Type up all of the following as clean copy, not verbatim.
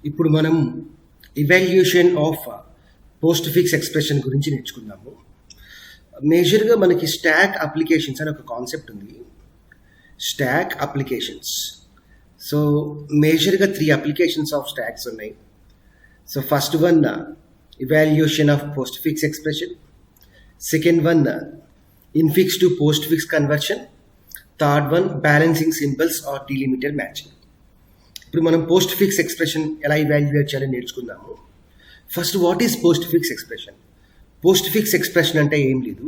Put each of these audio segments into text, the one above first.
ఇప్పుడు మనం evaluation of postfix expression గురించి నేర్చుకుందాము. మేజర్గా మనకి స్టాక్ అప్లికేషన్స్ అని ఒక కాన్సెప్ట్ ఉంది. Stock applications. సో మేజర్గా 3 అప్లికేషన్స్ ఆఫ్ స్టాక్స్ ఉన్నాయి. So first one evaluation of postfix expression, second one infix to postfix conversion, third one balancing symbols or delimiter matching. ఇప్పుడు మనం postfix expression ఎలా evaluate చేయాలని నేర్చుకుందాము. First what is postfix expression? Postfix expression అంటే ఏం లేదు.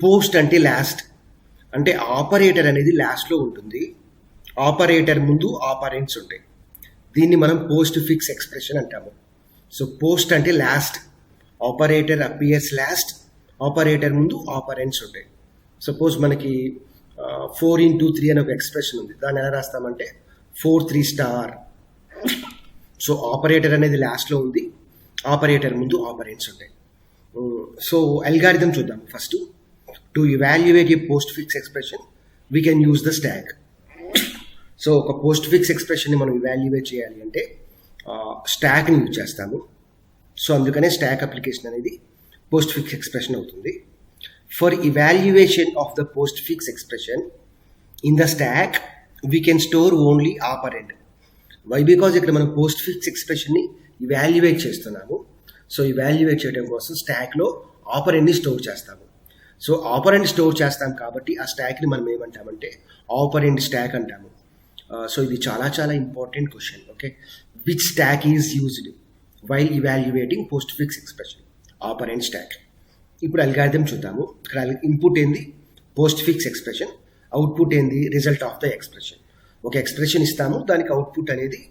Post అంటే last, అంటే ఆపరేటర్ అనేది లాస్ట్లో ఉంటుంది, ఆపరేటర్ ముందు ఆపరెంట్స్ ఉంటాయి. దీన్ని మనం పోస్ట్ ఫిక్స్ ఎక్స్ప్రెషన్ అంటాము. సో పోస్ట్ అంటే last, operator appears last, operator ముందు ఆపరెంట్స్ ఉంటాయి. సపోజ్ మనకి 4x3 అని ఒక ఎక్స్ప్రెషన్ ఉంది. దాన్ని ఎలా రాస్తామంటే 4 3 స్టార్. సో ఆపరేటర్ అనేది లాస్ట్లో ఉంది, ఆపరేటర్ ముందు ఆపరెంట్స్ ఉంటాయి. సో అల్గారిథం చూద్దాం. First to evaluate a postfix expression we can use the stack. So ఒక పోస్ట్ ఫిక్స్ ఎక్స్ప్రెషన్ని మనం ఇవాల్యుయేట్ చేయాలి అంటే స్టాక్ని యూజ్ చేస్తాము. సో అందుకనే స్టాక్ అప్లికేషన్ అనేది పోస్ట్ ఫిక్స్ ఎక్స్ప్రెషన్ అవుతుంది. For evaluation of the postfix expression in the stack we can store only operand. Why? Because ఇక్కడ మనం పోస్ట్ ఫిక్స్ ఎక్స్ప్రెషన్ని ఇవాల్యుయేట్ చేస్తున్నాము. సో ఇవాల్యుయేట్ చేయడం కోసం స్టాక్లో ఆపరెంట్ని స్టోర్ చేస్తాము. సో ఆపరెంట్ స్టోర్ చేస్తాం కాబట్టి ఆ స్టాక్ని మనం ఏమంటామంటే ఆపరెంట్ స్టాక్ అంటాము. సో ఇది చాలా చాలా important question. Okay, which stock is used while evaluating post fix expression? Operant stock. ఇప్పుడు అల్గారిథం చూద్దాము. ఇక్కడ ఇన్పుట్ ఏంది? Post fix expression. అవుట్పుట్ ఏంది? Result of the expression. ఒక ఎక్స్ప్రెషన్ ఇస్తాము, దానికి అవుట్పుట్ అనేది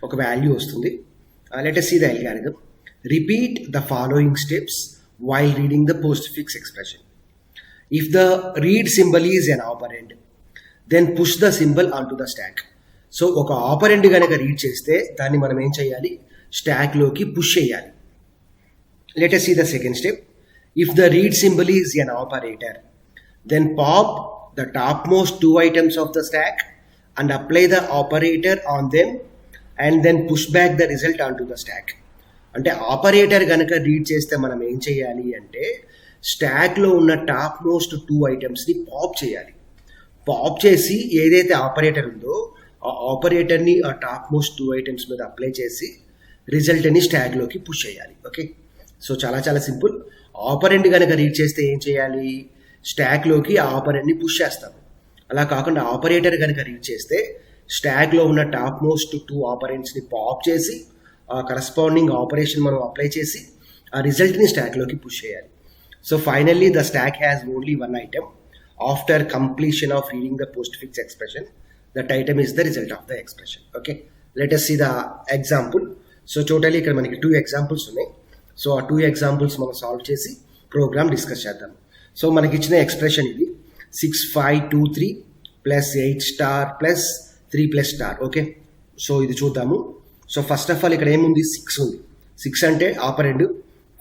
ఒక వాల్యూ వస్తుంది. Let us see the algorithm. Repeat the following steps while reading the postfix expression. If the read symbol is an operand, then push the symbol onto the stack. So ఒక operant కనుక read చేస్తే దాన్ని మనం ఏం చేయాలి? స్టాక్లోకి push చేయాలి. Let us see the second step. If the read symbol is an operator, then pop the topmost 2 items of the stack and apply the operator on them and then push back the result onto the stack. అంటే operator కనుక read చేస్తే మనం ఏం చేయాలి అంటే స్టాక్లో ఉన్న top most 2 ఐటమ్స్ని pop చేయాలి. పాప్ చేసి ఏదైతే ఆపరేటర్ ఉందో ఆ ఆపరేటర్ని ఆ టాప్ మోస్ట్ 2 ఐటమ్స్ మీద అప్లై చేసి రిజల్ట్ని స్టాక్లోకి పుష్ చేయాలి. ఓకే, సో చాలా చాలా సింపుల్. ఆపరెంట్ కనుక రీడ్ చేస్తే ఏం చేయాలి? స్టాక్లోకి ఆ ఆపరెంట్ని పుష్ చేస్తాము. అలా కాకుండా ఆపరేటర్ కనుక రీడ్ చేస్తే స్టాక్లో ఉన్న టాప్ మోస్ట్ 2 ఆపరెంట్స్ని పాప్ చేసి ఆ కరస్పాండింగ్ ఆపరేషన్ మనం అప్లై చేసి ఆ రిజల్ట్ని స్టాక్లోకి పుష్ చేయాలి. So finally the stock has only 1 item after completion of reading the postfix expression. That item is the result of the expression. Okay, let us see the example. So totally ఇక్కడ మనకి 2 examples ఉన్నాయి. So ఆ 2 examples మనం solve చేసి programme discuss చేద్దాం. So మనకి ఇచ్చిన expression ఇది 6523 plus 8 star plus 3 plus star. Okay, so ఇది చూద్దాము. సో ఫస్ట్ ఆఫ్ ఆల్ ఇక్కడ ఏముంది? 6 ఉంది. 6 అంటే ఆపరెండ్,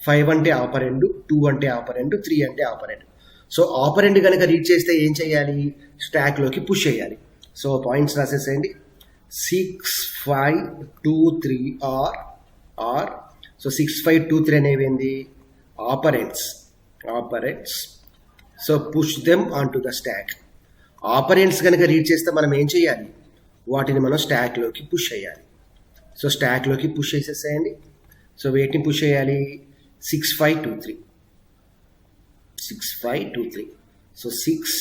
5 అంటే ఆపరెండ్, 2 అంటే ఆపరెండ్, 3 అంటే ఆపరెండ్. సో ఆపరెండ్ కనుక రీడ్ చేస్తే ఏం చేయాలి? స్టాక్లోకి పుష్ చేయాలి. సో పాయింట్స్ రాసేసేయండి. 6 5 2 3 ఆర్. సో 6 5 2 3 అనేవి ఏంది? Operands. So push them on to the stack. Operands కనుక రీడ్ చేస్తే మనం ఏం చేయాలి? వాటిని మనం స్టాక్లోకి పుష్ చేయాలి. సో స్టాక్లోకి పుష్ చేసేసేయండి. సో వేటిని పుష్ చేయాలి? 6 5 2 3. సో 6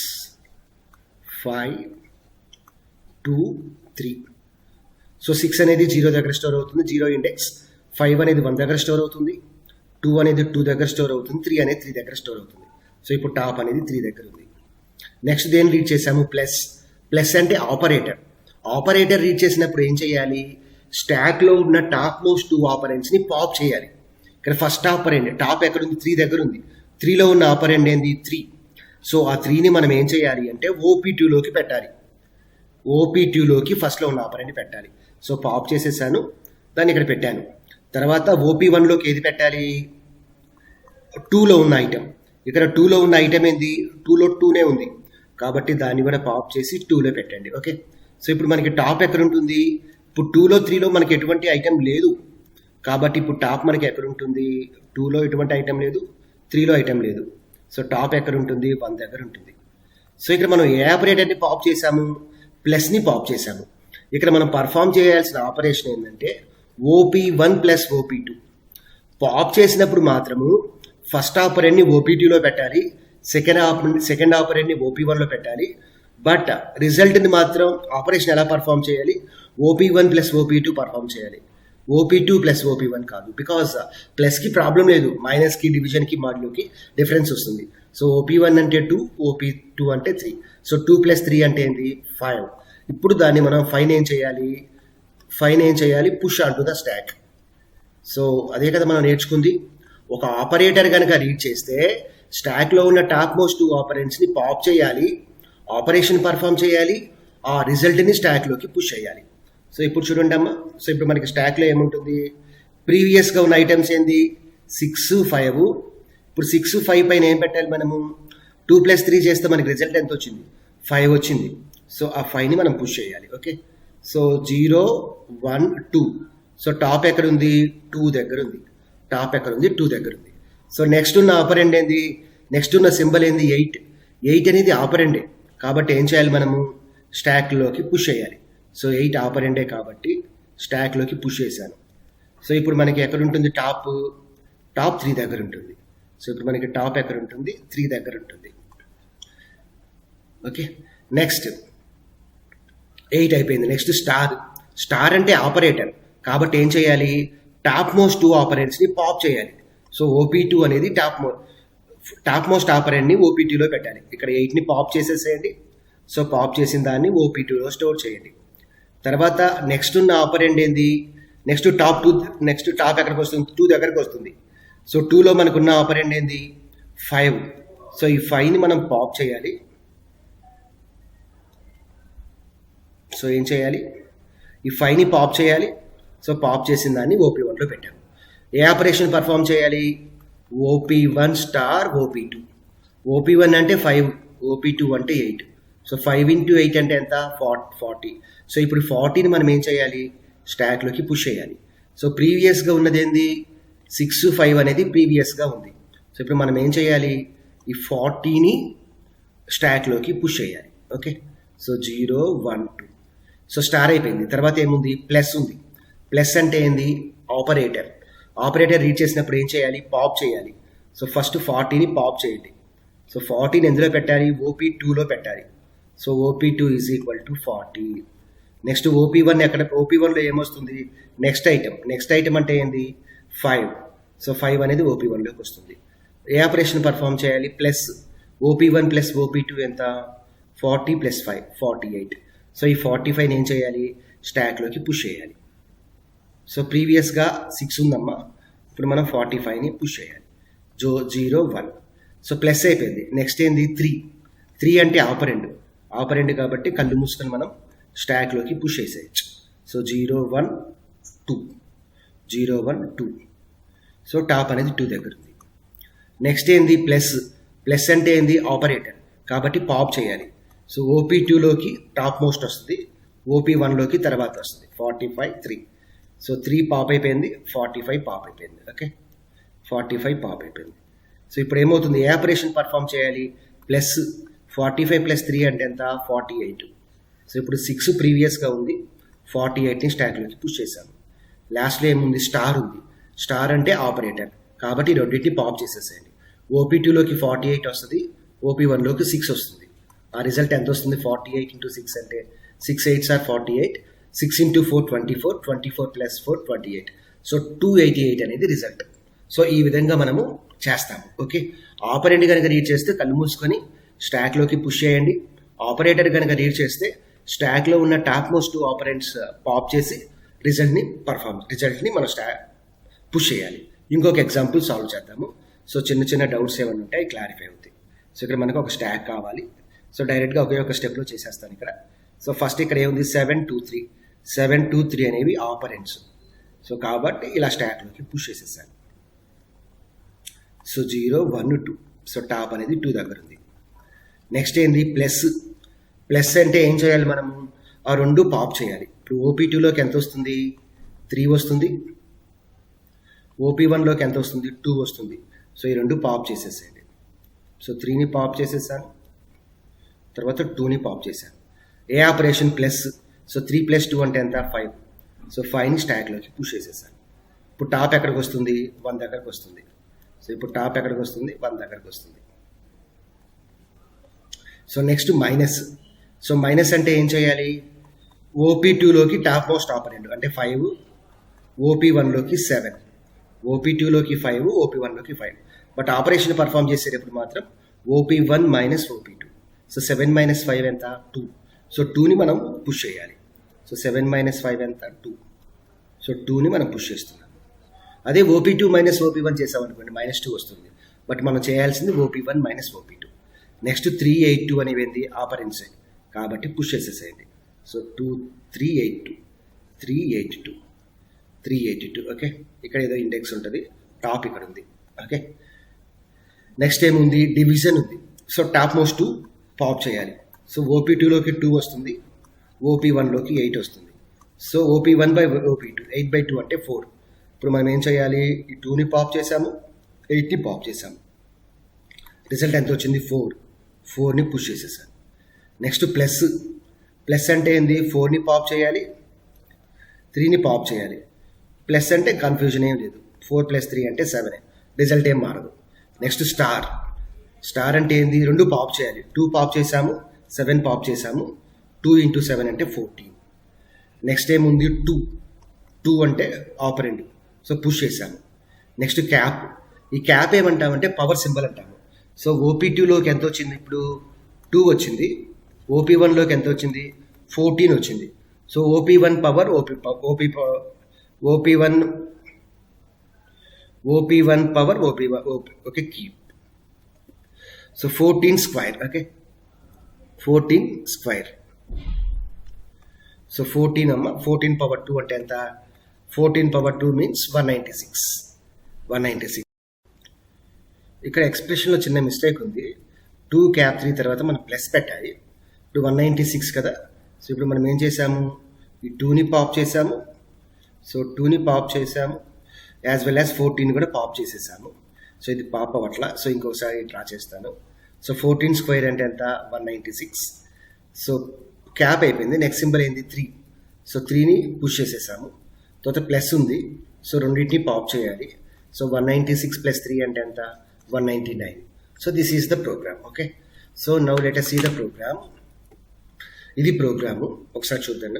5 2 3. సో 6 అనేది 0 దగ్గర స్టోర్ అవుతుంది, 0 ఇండెక్స్. 5 అనేది 1 దగ్గర స్టోర్ అవుతుంది, 2 అనేది 2 దగ్గర స్టోర్ అవుతుంది, 3 అనేది 3 దగ్గర స్టోర్ అవుతుంది. సో ఇప్పుడు టాప్ అనేది 3 దగ్గర ఉంది. నెక్స్ట్ దేన్ని రీడ్ చేసాము? ప్లస్ అంటే ఆపరేటర్ రీడ్ చేసినప్పుడు ఏం చేయాలి? స్టాక్లో ఉన్న టాప్ మోస్ట్ 2 ఆపరెంట్స్ని పాప్ చేయాలి. ఇక్కడ ఫస్ట్ ఆపరెంట్ టాప్ ఎక్కడ ఉంది? 3 దగ్గర ఉంది. 3లో ఉన్న ఆపరెంట్ ఏంది? 3. సో ఆ 3ని మనం ఏం చేయాలి అంటే OP2లోకి పెట్టాలి. OP2లోకి ఫస్ట్లో ఉన్న ఆపరెంట్ పెట్టాలి. సో పాప్ చేసేసాను, దాన్ని ఇక్కడ పెట్టాను. తర్వాత OP1లోకి ఏది పెట్టాలి? 2లో ఉన్న ఐటమ్. ఇక్కడ 2లో ఉన్న ఐటమ్ ఏంది? 2లో 2నే ఉంది కాబట్టి దాన్ని కూడా పాప్ చేసి 2లో పెట్టండి. ఓకే, సో ఇప్పుడు మనకి టాప్ ఎక్కడ ఉంటుంది? ఇప్పుడు 2లో 3లో మనకి ఎటువంటి ఐటెం లేదు, కాబట్టి ఇప్పుడు టాప్ మనకి ఎక్కడ ఉంటుంది? 2లో ఎటువంటి ఐటెం లేదు, 3లో ఐటెం లేదు. సో టాప్ ఎక్కడ ఉంటుంది? 1 దగ్గర ఉంటుంది. సో ఇక్కడ మనం ఏ ఆపరేటర్ని పాప్ చేసాము? ప్లస్ని పాప్ చేసాము. ఇక్కడ మనం పర్ఫామ్ చేయాల్సిన ఆపరేషన్ ఏంటంటే OP1 ప్లస్ OP2. పాప్ చేసినప్పుడు మాత్రము ఫస్ట్ ఆపరెంట్ని OP2లో పెట్టాలి, సెకండ్ ఆపరెంట్ని OP1లో పెట్టాలి. బట్ రిజల్ట్ని మాత్రం ఆపరేషన్ ఎలా పర్ఫామ్ చేయాలి? OP1 ప్లస్ OP2 పర్ఫామ్ చేయాలి, OP2 ప్లస్ OP1 కాదు. బికాజ్ ప్లస్కి ప్రాబ్లం లేదు, మైనస్కి, డివిజన్కి, మాడ్యులోకి డిఫరెన్స్ వస్తుంది. సో OP1 అంటే 2, OP2 అంటే 3. సో 2 ప్లస్ 3 అంటే ఏంటి? 5. ఇప్పుడు దాన్ని మనం 5 ఏం చేయాలి? Push on to the stack. So అదే కదా మనం నేర్చుకుంది. ఒక ఆపరేటర్ కనుక రీడ్ చేస్తే స్టాక్లో ఉన్న టాప్ మోస్ట్ 2 ఆపరెంట్స్ని పాప్ చేయాలి, ఆపరేషన్ పర్ఫామ్ చేయాలి, ఆ రిజల్ట్ని స్టాక్లోకి పుష్ చేయాలి. సో ఇప్పుడు చూడండి అమ్మా, సో ఇప్పుడు మనకి స్టాక్లో ఏముంటుంది? ప్రీవియస్గా ఉన్న ఐటమ్స్ ఏంది? 6, 5. ఇప్పుడు 6, 5 పైన ఏం పెట్టాలి మనము? 2 ప్లస్ 3 చేస్తే మనకి రిజల్ట్ ఎంత వచ్చింది? 5 వచ్చింది. సో ఆ 5ని మనం పుష్ చేయాలి. Okay, so 0, 1, 2. సో టాప్ ఎక్కడ ఉంది? 2 దగ్గర ఉంది. టాప్ ఎక్కడ ఉంది? 2 దగ్గర ఉంది. సో నెక్స్ట్ ఉన్న ఆపరెండ్ ఏంది? నెక్స్ట్ ఉన్న సింబల్ ఏంది? 8. 8 అనేది ఆపరెండే, కాబట్టి ఏం చేయాలి మనము? స్టాక్లోకి పుష్ చేయాలి. సో 8 ఆపరెండే కాబట్టి స్టాక్లోకి పుష్ చేశాను. సో ఇప్పుడు మనకి ఎక్కడ ఉంటుంది? టాప్ 3 దగ్గర ఉంటుంది. సో ఇప్పుడు మనకి టాప్ ఎక్కడ ఉంటుంది? 3 దగ్గర ఉంటుంది. ఓకే, నెక్స్ట్ 8 అయిపోయింది. నెక్స్ట్ స్టార్ అంటే ఆపరేటర్, కాబట్టి ఏం చేయాలి? టాప్ మోస్ట్ 2 ఆపరెంట్స్ని పాప్ చేయాలి. సో OP2 అనేది టాప్ మోస్ట్ ఆపరెంట్ని OP2లో పెట్టాలి. ఇక్కడ 8ని పాప్ చేసేసేయండి. సో పాప్ చేసిన దాన్ని OP2లో స్టోర్ చేయండి. తర్వాత నెక్స్ట్ ఉన్న ఆపరెంట్ ఏంది? నెక్స్ట్ టాప్ ఎక్కడికి వస్తుంది? 2 దగ్గరకు వస్తుంది. సో 2లో మనకున్న ఆపరెంట్ ఏంది? 5. సో ఈ 5ని మనం పాప్ చేయాలి. సో ఏం చేయాలి? ఈ 5ని పాప్ చేయాలి. సో పాప్ చేసిన దాన్ని OP1లో పెట్టాము. ఏ ఆపరేషన్ పర్ఫామ్ చేయాలి? OP1 star OP2. OP1 అంటే 5, OP2 అంటే 8. సో 5 into 8 అంటే ఎంత? 40. సో ఇప్పుడు 40ని మనం ఏం చేయాలి? స్టాక్లోకి పుష్ చేయాలి. సో ప్రీవియస్గా ఉన్నది ఏంది? 6, 5 అనేది ప్రీవియస్గా ఉంది. సో ఇప్పుడు మనం ఏం చేయాలి? ఈ 40ని స్టాక్లోకి పుష్ చేయాలి. Okay, so 0, 1, 2. సో స్టార్ అయిపోయింది. తర్వాత ఏముంది? ప్లస్ ఉంది. ప్లస్ అంటే ఏంది? ఆపరేటర్ రీడ్ చేసినప్పుడు ఏం చేయాలి? పాప్ చేయాలి. సో ఫస్ట్ 40ని పాప్ చేయండి. సో 40ని ఎందులో పెట్టాలి? OP2లో పెట్టాలి. So OP2 is equal to 40. Next OP1 ఎక్కడ? OP1లో ఏమొస్తుంది? నెక్స్ట్ ఐటమ్ అంటే ఏంది? 5. సో 5 అనేది OP1లోకి వస్తుంది. ఏ ఆపరేషన్ పర్ఫామ్ చేయాలి? ప్లస్ OP1 ప్లస్ OP2 ఎంత? 40 ప్లస్ 5, 48. సో ఈ 45ని ఏం చేయాలి? స్టాక్లోకి పుష్ చేయాలి. సో ప్రీవియస్గా 6 ఉందమ్మా, ఇప్పుడు మనం 45ని పుష్ చేయాలి. 0, 1. సో ప్లస్ అయిపోయింది. నెక్స్ట్ ఏంది? 3 అంటే ఆపరెంట్ కాబట్టి కళ్ళు మూసుకొని మనం స్టాక్లోకి పుష్ చేసేయచ్చు. సో 0, 1, 2. 0, 1, 2. సో టాప్ అనేది 2 దగ్గర ఉంది. నెక్స్ట్ ఏంది? ప్లస్ అంటే ఏంది? ఆపరేటర్ కాబట్టి పాప్ చేయాలి. సో OP2లోకి టాప్ మోస్ట్ వస్తుంది, OP1లోకి తర్వాత వస్తుంది. 45, 3. సో 3 పాప్ అయిపోయింది, 45 పాప్ అయిపోయింది. ఓకే, 45 పాప్ అయిపోయింది. సో ఇప్పుడు ఏమవుతుంది? ఏ ఆపరేషన్ పర్ఫామ్ చేయాలి? ప్లస్ 45 ప్లస్ 3 అంటే ఎంత? 48. సో ఇప్పుడు 6 ప్రీవియస్గా ఉంది, 48ని స్టాక్లోకి పుష్ చేశాను. లాస్ట్లో ఏముంది? స్టార్ ఉంది. స్టార్ అంటే ఆపరేటర్ కాబట్టి రెండింటిని పాప్ చేసేసేయండి. OP2లోకి 48 వస్తుంది, OP1లోకి 6 వస్తుంది. ఆ రిజల్ట్ ఎంత వస్తుంది? 48 into 6 అంటే 6 8s are 48. 6 into 4 24, 24 plus 4 28. So 288 అనేది రిజల్ట్. సో ఈ విధంగా మనము చేస్తాము. ఓకే, ఆపరెంట్ కనుక రీడ్ చేస్తే కళ్ళు మూసుకొని స్టాక్లోకి పుష్ చేయండి. ఆపరేటర్ కనుక రీడ్ చేస్తే స్టాక్లో ఉన్న టాప్ మోస్ట్ 2 ఆపరెంట్స్ పాప్ చేసి రిజల్ట్ని మనం పుష్ చేయాలి. ఇంకొక ఎగ్జాంపుల్ సాల్వ్ చేద్దాము. సో చిన్న డౌట్స్ ఏమైనా ఉంటాయి క్లారిఫై అవుతాయి. సో ఇక్కడ మనకు ఒక స్టాక్ కావాలి. సో డైరెక్ట్గా ఒకే ఒక స్టెప్లో చేసేస్తాను ఇక్కడ. సో ఫస్ట్ ఇక్కడ ఏముంది? 7 2 3. 7 2 3 అనేవి ఆపరెంట్స్. సో కాబట్టి ఇలా స్టాక్లోకి పుష్ చేసేసాను. సో 0 1 2. సో టాప్ అనేది 2 దగ్గర ఉంది. నెక్స్ట్ ఏంది? ప్లస్ అంటే ఏం చేయాలి మనము? ఆ రెండు పాప్ చేయాలి. ఇప్పుడు OP2లోకి ఎంత వస్తుంది? 3 వస్తుంది. OP1లోకి ఎంత వస్తుంది? 2 వస్తుంది. సో ఈ రెండు పాప్ చేసేసేయండి. సో 3ని పాప్ చేసేసాను, తర్వాత 2ని పాప్ చేశాను. ఏ ఆపరేషన్ ప్లస్, సో 3 + 2 అంటే ఎంత? 5. సో 5ని స్టాక్లోకి పుష్ చేసేసాను. ఇప్పుడు టాప్ ఎక్కడికి వస్తుంది? 1 దగ్గరకు వస్తుంది. సో ఇప్పుడు టాప్ ఎక్కడికి వస్తుంది? 1 దగ్గరకు వస్తుంది. So next minus. So minus అంటే ఏం చేయాలి? OP2లోకి టాప్ మోస్ట్ ఆపరెంట్ అంటే 5, OP1లోకి 7, OP2లోకి 5, OP1లోకి 5. బట్ ఆపరేషన్ పర్ఫామ్ చేసేటప్పుడు మాత్రం OP1 - OP2. సో 7 - 5 ఎంత? 2. సో 2ని మనం పుష్ చేయాలి. సో 7 - 5 ఎంత? 2. సో 2ని మనం పుష్ చేస్తున్నాం. అదే OP2 - OP1 చేసామనుకోండి -2 వస్తుంది. బట్ మనం చేయాల్సింది OP1 - OP2. నెక్స్ట్ 3, 8, 2 అనేవి ఏంది? ఆపరెంట్స్. కాబట్టి పుష్ చేసేసేయండి. సో 2, 3, 8, 2, 3, 8, 2, 3, 8, 2. ఓకే, ఇక్కడ ఏదో ఇండెక్స్ ఉంటుంది, టాప్ ఇక్కడ ఉంది. ఓకే, నెక్స్ట్ ఏముంది? డివిజన్ ఉంది. సో టాప్ మోస్ట్ 2 పాప్ చేయాలి. సో OP2లోకి 2 వస్తుంది, OP1లోకి 8 వస్తుంది. సో OP1/OP2 8/2 అంటే 4. ఇప్పుడు మనం ఏం చేయాలి? ఈ 2ని పాప్ చేసాము, 8ని పాప్ చేసాము. రిజల్ట్ ఎంత వచ్చింది? 4. 4ని పుష్ చేసేసాను. Next plus. ప్లస్ అంటే ఏంది? 4ని పాప్ చేయాలి, 3ని పాప్ చేయాలి. ప్లస్ అంటే కన్ఫ్యూజన్ ఏం లేదు. 4 + 3 అంటే 7. రిజల్ట్ ఏం మారదు. Next star. స్టార్ అంటే ఏంది? 2 పాప్ చేయాలి. 2 పాప్ చేసాము, 7 పాప్ చేసాము. 2 × 7 అంటే 14. నెక్స్ట్ ఏముంది? 2 అంటే ఆపరెంట్. సో పుష్ చేసాము. Next cap. ఈ క్యాప్ ఏమంటామంటే పవర్ సింబల్ అంటాము. సో OP2లోకి ఎంత వచ్చింది? ఇప్పుడు 2 వచ్చింది. OP1లోకి ఎంత వచ్చింది? 14 వచ్చింది. So OP1 power OP1 power OP1. Okay, keep. So 14 square. Okay, 14 square. So 14 అమ్మ, 14 పవర్ 2 అంటే ఎంత? 14 పవర్ 2 మీన్స్ 196. 196. ఇక్కడ ఎక్స్ప్రెషన్లో చిన్న మిస్టేక్ ఉంది. 2 క్యాప్ 3 తర్వాత మనం ప్లస్ పెట్టాలి. ఇప్పుడు 196 కదా. సో ఇప్పుడు మనం ఏం చేసాము? ఈ 2ని పాప్ చేసాము. సో 2ని పాప్ చేసాము, యాజ్ వెల్ యాజ్ 14 కూడా పాప్ చేసేసాము. సో ఇది పాప్ అవ్వట్లా. సో ఇంకొకసారి డ్రా చేస్తాను. సో 14 స్క్వేర్ అంటే ఎంత? 196. సో క్యాప్ అయిపోయింది. నెక్స్ట్ సింబల్ ఏంది? 3. సో 3ని పుష్ చేసేసాము. తర్వాత ప్లస్ ఉంది. సో రెండింటిని పాప్ చేయాలి. సో 196 + 3 అంటే ఎంత? 199. So this is the program. Okay, so now let us see the program. ఇది ప్రోగ్రాము, ఒకసారి చూద్దాం.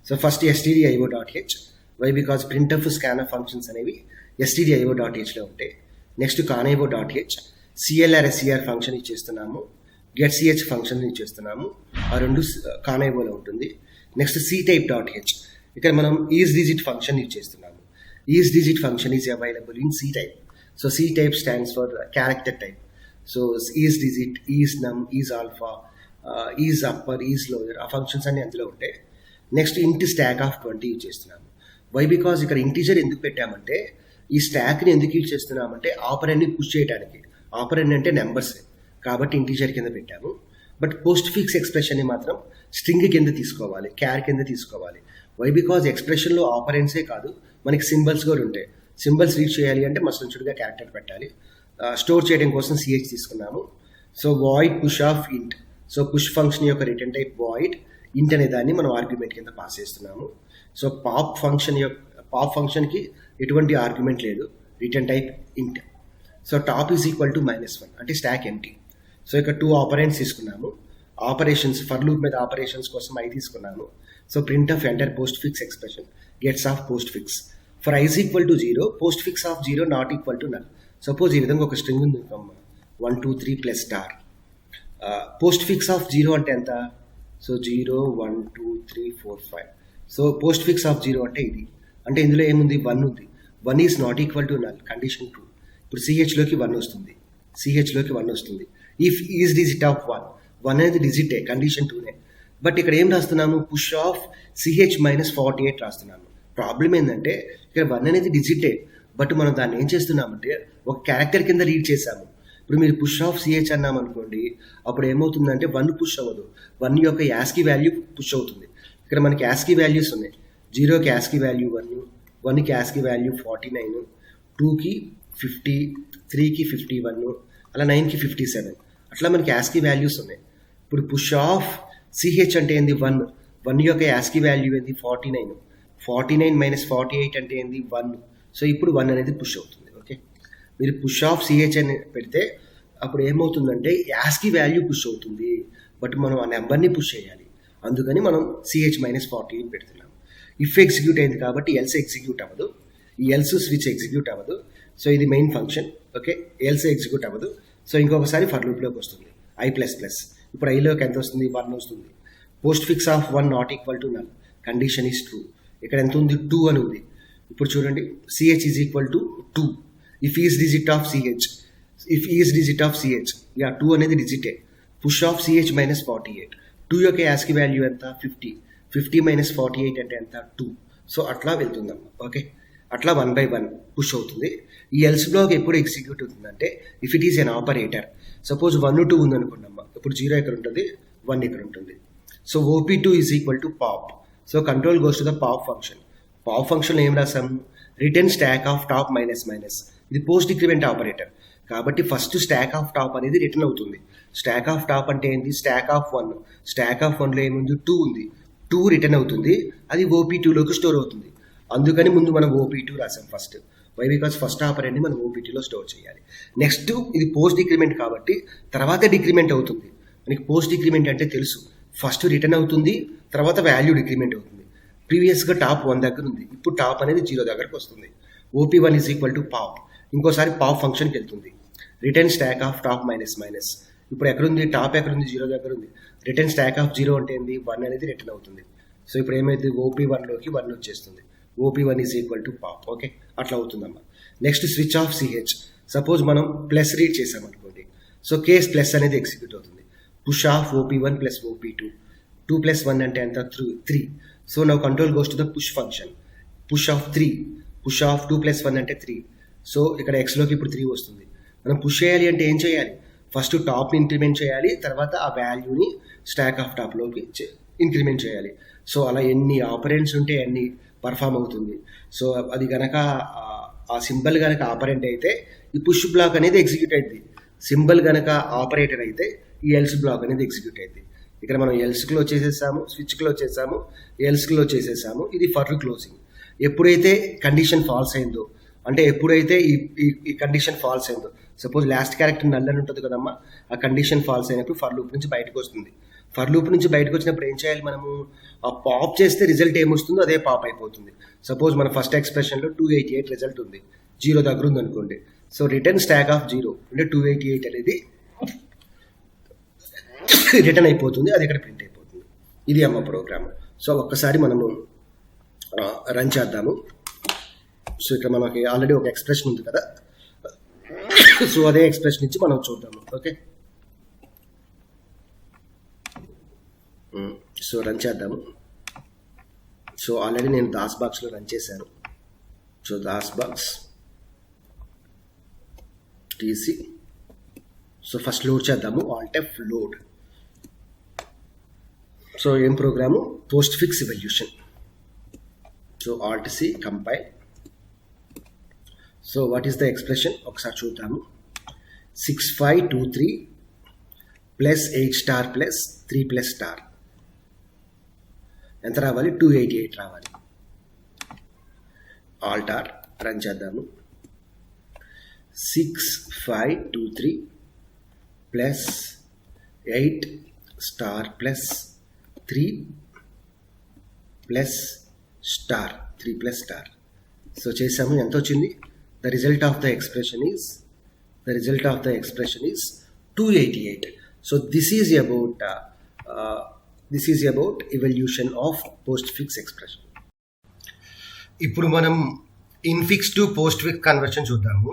So first stdio.h. Why? Because printf, scanf functions అనేవి stdio.hలో ఉంటాయి. Next conavo.h. CLR/SCR ఫంక్షన్ ఇచ్చేస్తున్నాము, getch ఫంక్షన్ ఇచ్చేస్తున్నాము. ఆ రెండు conavoలో ఉంటుంది. Next ctype.h. ఇక్కడ మనం isDigit ఫంక్షన్ ఇచ్చేస్తున్నాము. isDigit function is available in ctype. So ctype stands for character type. So isDigit, isNum, isalpha, isupper, islower, ఆ ఫంక్షన్స్ అన్ని అందులో ఉంటాయి. Next int stack of 20 use చేస్తున్నాము. వై? బికాజ్ ఇక్కడ ఇంటీజర్ ఎందుకు పెట్టామంటే, ఈ స్టాక్ని ఎందుకు యూజ్ చేస్తున్నామంటే ఆపరెంట్ని పుష్ చేయడానికి. ఆపరెంట్ అంటే నెంబర్స్ కాబట్టి ఇంటీజర్ కింద పెట్టాము. బట్ పోస్ట్ ఫిక్స్ ఎక్స్ప్రెషన్ని మాత్రం స్ట్రింగ్ కింద తీసుకోవాలి, క్యార్ కింద తీసుకోవాలి. వై? బికాజ్ ఎక్స్ప్రెషన్లో ఆపరెంట్సే కాదు, మనకి సింబల్స్ కూడా ఉంటాయి. సింబల్స్ రీడ్ చేయాలి అంటే మస్టన్చుడ్గా క్యారెక్టర్ పెట్టాలి. స్టోర్ చేయడం కోసం CH తీసుకున్నాము. సో వాయిడ్ పుష్ ఆఫ్ ఇంట్. సో పుష్ ఫంక్షన్ యొక్క రిటర్న్ టైప్ వాయిడ్. ఇంట్ అనే దాన్ని మనం ఆర్గ్యుమెంట్ కింద పాస్ చేస్తున్నాము. సో పాప్ ఫంక్షన్కి ఎటువంటి ఆర్గ్యుమెంట్ లేదు, రిటర్న్ టైప్ ఇంట్. So top is equal to -1 అంటే స్టాక్ ఎంటీ. సో ఇక్కడ 2 ఆపరెంట్స్ తీసుకున్నాము. ఆపరేషన్స్, ఫర్ లూప్ మీద ఆపరేషన్స్ కోసం I తీసుకున్నాము. So print of enter post fix expression gets of post fix. For I = 0, post fix of 0 not equal to null. Suppose ఈ విధంగా ఒక string ఉంది, 1 2 3 plus star. Post fix of 0 అంటే ఎంత? So 0 1 2 3 4 5. So postfix of 0 అంటే ఇది. అంటే ఇందులో ఏముంది? 1 ఉంది. 1 is not equal to null, condition 2. ఇప్పుడు CHలోకి 1 వస్తుంది, CHలోకి 1 వస్తుంది. ఇఫ్ ఈజ్ డిజిట్ ఆఫ్ 1 అనేది డిజిటే, కండిషన్ 2నే. బట్ ఇక్కడ ఏం రాస్తున్నాము? పుష్ ఆఫ్ CH - 48 రాస్తున్నాము. ప్రాబ్లం ఏంటంటే ఇక్కడ 1 అనేది డిజిటే, బట్ మనం దాన్ని ఏం చేస్తున్నామంటే ఒక క్యారెక్టర్ కింద రీడ్ చేసాము. ఇప్పుడు మీరు పుష్ ఆఫ్ CH అన్నాం అనుకోండి, అప్పుడు ఏమవుతుందంటే 1 పుష్ అవ్వదు, 1 యొక్క యాస్కీ వాల్యూ పుష్ అవుతుంది. ఇక్కడ మనకి యాస్కీ వాల్యూస్ ఉన్నాయి. 0కి యాస్కీ వాల్యూ 1, 1కి యాస్కీ వాల్యూ 49, 2కి 50, 3కి 51, అలా 9కి 57, అట్లా మనకి యాస్కీ వాల్యూస్ ఉన్నాయి. ఇప్పుడు పుష్ ఆఫ్ సిహెచ్ అంటే ఏంది 1 యొక్క యాస్కీ వాల్యూ ఏంది 49, 49 మైనస్ 48 అంటే ఏంది 1. సో ఇప్పుడు 1 అనేది పుష్ అవుతుంది. ఓకే, మీరు పుష్ ఆఫ్ సిహెచ్ అని పెడితే అప్పుడు ఏమవుతుందంటే యాస్కీ వాల్యూ పుష్ అవుతుంది, బట్ మనం ఆ నెంబర్ని పుష్ చేయాలి. అందుకని మనం సిహెచ్ మైనస్ 48 పెడుతున్నాం. ఇఫ్ ఎగ్జిక్యూట్ అయింది కాబట్టి ఎల్స్ ఎగ్జిక్యూట్ అవ్వదు, ఈ ఎల్స్ స్విచ్ ఎగ్జిక్యూట్ అవ్వదు. సో ఇది main function. Okay, else execute అవ్వదు. సో ఇంకొకసారి ఫర్ లూప్లోకి వస్తుంది I++. ఇప్పుడు ఐలోకి ఎంత వస్తుంది 1 వస్తుంది. Postfix of 1 not equal to null, condition is true. ఇక్కడ ఎంత ఉంది 2 అని ఉంది. ఇప్పుడు చూడండి ch is equal to 2 if is digit of ch, if is digit of ch, 2 అనేది డిజిటే. పుష్ ఆఫ్ సిహెచ్ మైనస్ 48, 2 యొక్క యాస్కి వాల్యూ ఎంత 50, 50 మైనస్ 48 అంటే ఎంత 2. సో అట్లా వెళ్తుందమ్మా. ఓకే, అట్లా 1 by 1 పుష్ అవుతుంది. ఈ ఎల్స్ బ్లాక్ ఎప్పుడు ఎగ్జిక్యూట్ అవుతుందంటే if it is an operator. Suppose 1, 2 ఉందనుకున్నామ్మా, ఇప్పుడు 0 ఇక్కడ ఉంటుంది, 1 ఇక్కడ ఉంటుంది. So OP2 is equal to pop. So control goes to the pop function. Pop function ఏం రాసాము, return stack of top minus minus. ఇది పోస్ట్ డిక్రిమెంట్ ఆపరేటర్ కాబట్టి ఫస్ట్ స్టాక్ ఆఫ్ టాప్ అనేది రిటర్న్ అవుతుంది. స్టాక్ ఆఫ్ టాప్ అంటే ఏంటి, stack of 1, stack of 1లో ఏముంది 2 ఉంది, 2 రిటర్న్ అవుతుంది, అది OP2లోకి స్టోర్ అవుతుంది. అందుకని ముందు మనం OP2 రాసాం ఫస్ట్. వై, బికాస్ ఫస్ట్ ఆపరేట్ని మనం OP2లో స్టోర్ చేయాలి. నెక్స్ట్ ఇది పోస్ట్ డిక్రిమెంట్ కాబట్టి తర్వాత డిక్రిమెంట్ అవుతుంది. మనకి పోస్ట్ డిక్రిమెంట్ అంటే తెలుసు, ఫస్ట్ రిటర్న్ అవుతుంది, తర్వాత వాల్యూ డిక్రిమెంట్ అవుతుంది. ప్రీవియస్గా టాప్ 1 దగ్గర ఉంది, ఇప్పుడు టాప్ అనేది 0 దగ్గరకు వస్తుంది. OP1 is equal to pop. ఇంకోసారి పాప్ ఫంక్షన్కి వెళ్తుంది, return stack of top minus minus. ఇప్పుడు ఎక్కడుంది, టాప్ ఎక్కడుంది 0 దగ్గర ఉంది. రిటర్న్ స్టాక్ ఆఫ్ 0 అంటే ఏంది 1 అనేది రిటర్న్ అవుతుంది. సో ఇప్పుడు ఏమైంది OP1లోకి 1 వచ్చేస్తుంది. OP1 is equal to pop. Okay, అట్లా అవుతుందమ్మా. Next switch of ch. Suppose మనం ప్లస్ రీడ్ చేసామనుకోండి, సో కేస్ ప్లస్ అనేది ఎగ్జిక్యూట్ అవుతుంది. Push of OP1 plus OP2, 2 plus 1 అంటే ఎంత 3. So now control goes to the push function. Push of 3, push of 2 plus 1 అంటే 3. So ఇక్కడ ఎక్స్లోకి ఇప్పుడు 3 వస్తుంది. మనం పుష్ చేయాలి అంటే ఏం చేయాలి, ఫస్ట్ టాప్ని ఇంక్రిమెంట్ చేయాలి, తర్వాత ఆ వాల్యూని స్టాక్ ఆఫ్ టాప్లోకి ఇంక్రిమెంట్ చేయాలి. సో అలా ఎన్ని ఆపరెంట్స్ ఉంటే అన్ని పర్ఫామ్ అవుతుంది. సో అది కనుక ఆ సింబల్ కనుక ఆపరెంట్ అయితే ఈ పుష్ బ్లాక్ అనేది ఎగ్జిక్యూట్ అయింది. సింబల్ కనుక ఆపరేటర్ అయితే ఈ ఎల్స్ బ్లాక్ అనేది ఎగ్జిక్యూట్ అయింది. ఇక్కడ మనం ఎల్స్ క్లోజ్ చేసేసాము, స్విచ్ క్లోజ్ చేసాము, ఎల్స్ క్లోజ్ చేసేసాము. ఇది ఫర్ క్లోజింగ్. ఎప్పుడైతే కండిషన్ ఫాల్స్ అయిందో, అంటే ఎప్పుడైతే ఈ కండిషన్ ఫాల్స్ అయిందో, సపోజ్ లాస్ట్ క్యారెక్టర్ నల్ అని ఉంటుంది కదమ్మా, ఆ కండిషన్ ఫాల్స్ అయినప్పుడు ఫర్ లూప్ నుంచి బయటకు వస్తుంది. ఫర్ లూప్ నుంచి బయటకు వచ్చినప్పుడు ఏం చేయాలి మనము, ఆ పాప్ చేస్తే రిజల్ట్ ఏమొస్తుందో అదే పాప్ అయిపోతుంది. సపోజ్ మన ఫస్ట్ ఎక్స్ప్రెషన్లో 288 రిజల్ట్ ఉంది, 0 దగ్గర ఉంది అనుకోండి. సో రిటర్న్ స్టాక్ ఆఫ్ 0 అంటే 288 అనేది రిటర్న్ అయిపోతుంది, అది ఇక్కడ ప్రింట్ అయిపోతుంది. ఇది అమ్మ ప్రోగ్రామ్. సో ఒక్కసారి మనము రన్ చేద్దాము. సో ఇక్కడ మనకి ఆల్రెడీ ఒక ఎక్స్ప్రెషన్ ఉంది కదా, సో అదే ఎక్స్ప్రెషన్ నుంచి మనం చూద్దాము. ఓకే, సో రన్ చేద్దాము. సో ఆల్రెడీ నేను దాస్ బాక్స్లో రన్ చేశాను. So DOSBox TC. So first load చేద్దాము, ఆల్ట్ F లోడ్. సో ఏం program, postfix evaluation. So alt C compile. So what is the expression ఒకసారి చూద్దాము. 6523 plus 8 star plus 3 plus star ఎంత రావాలి, 288 రావాలి. Alt R run చేద్దాము. 6523 plus 8 star plus 3 plus star, 3 plus star. So చేసాము, ఎంత వచ్చింది, the result of the expression is 288. So this is about evolution of postfix expression. ఇప్పుడు మనం infix to postfix conversion చూద్దాము.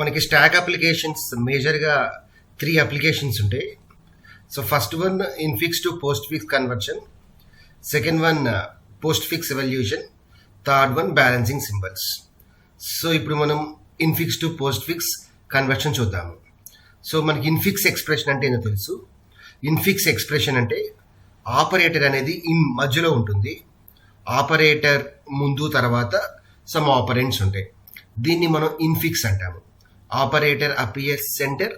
మనకి stock applications మేజర్గా 3 applications ఉంటాయి. So first one infix to postfix conversion, second one post fix evolution, third one balancing symbols. So ఇప్పుడు మనం infix to postfix conversion చూద్దాము. So మనకి infix expression అంటే ఏంటో తెలుసు. ఇన్ఫిక్స్ ఎక్స్ప్రెషన్ అంటే ఆపరేటర్ అనేది ఇన్ మధ్యలో ఉంటుంది. ఆపరేటర్ ముందు తర్వాత సమ్ ఆపరెంట్స్ ఉంటాయి. దీన్ని మనం ఇన్ఫిక్స్ అంటాము. Operator appears centre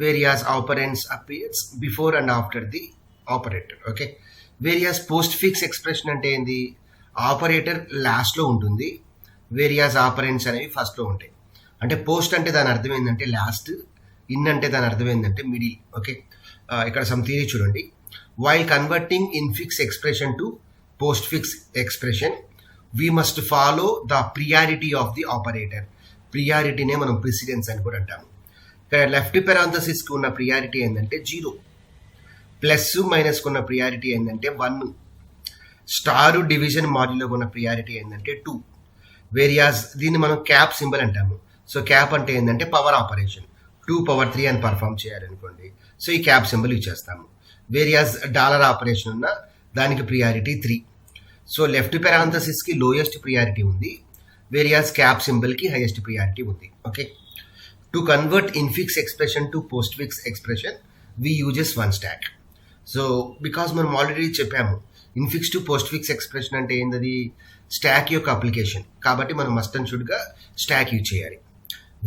whereas operands appears before and after the operator. Okay, whereas postfix expression అంటే ఏంది? ఆపరేటర్ లాస్ట్లో ఉంటుంది, వేరియాస్ ఆపరెంట్స్ అనేవి ఫస్ట్లో ఉంటాయి. అంటే పోస్ట్ అంటే దాని అర్థం ఏంటంటే లాస్ట్, ఇన్ అంటే దాని అర్థం ఏంటంటే మిడిల్. ఓకే, ఇక్కడ సమ్ థియరీ చూడండి. While converting infix expression to postfix expression we must follow the priority of the operator. ప్రియారిటీనే మనం ప్రిసిడెన్స్ అని కూడా అంటాము. ఇక్కడ లెఫ్ట్ పెరాంథసిస్కి ఉన్న ప్రియారిటీ ఏంటంటే 0, ప్లస్ మైనస్కి ఉన్న ప్రియారిటీ ఏంటంటే 1, స్టార్ డివిజన్ మాడ్యూల్లోకి ఉన్న ప్రియారిటీ ఏంటంటే 2. వేరియాస్ దీన్ని మనం క్యాప్ సింబల్ అంటాము. సో క్యాప్ అంటే ఏంటంటే పవర్ ఆపరేషన్, 2^3 అని పర్ఫామ్ చేయాలనుకోండి. సో ఈ క్యాప్ సింబల్ ఇచ్చేస్తాము. వేరియాస్ డాలర్ ఆపరేషన్ ఉన్న దానికి ప్రియారిటీ 3. సో లెఫ్ట్ పెరాంథసిస్కి లోయెస్ట్ ప్రియారిటీ ఉంది, వేరియాస్ క్యాప్ సింబల్కి హైయెస్ట్ ప్రియారిటీ ఉంది. Okay, to convert infix expression to postfix expression we uses 1 stack. So because మనం ఆల్రెడీ చెప్పాము infix to postfix expression అంటే ఏంటది? స్టాక్ యొక్క అప్లికేషన్. కాబట్టి మనం మస్ట్ అండ్ షుడ్గా స్టాక్ యూజ్ చేయాలి.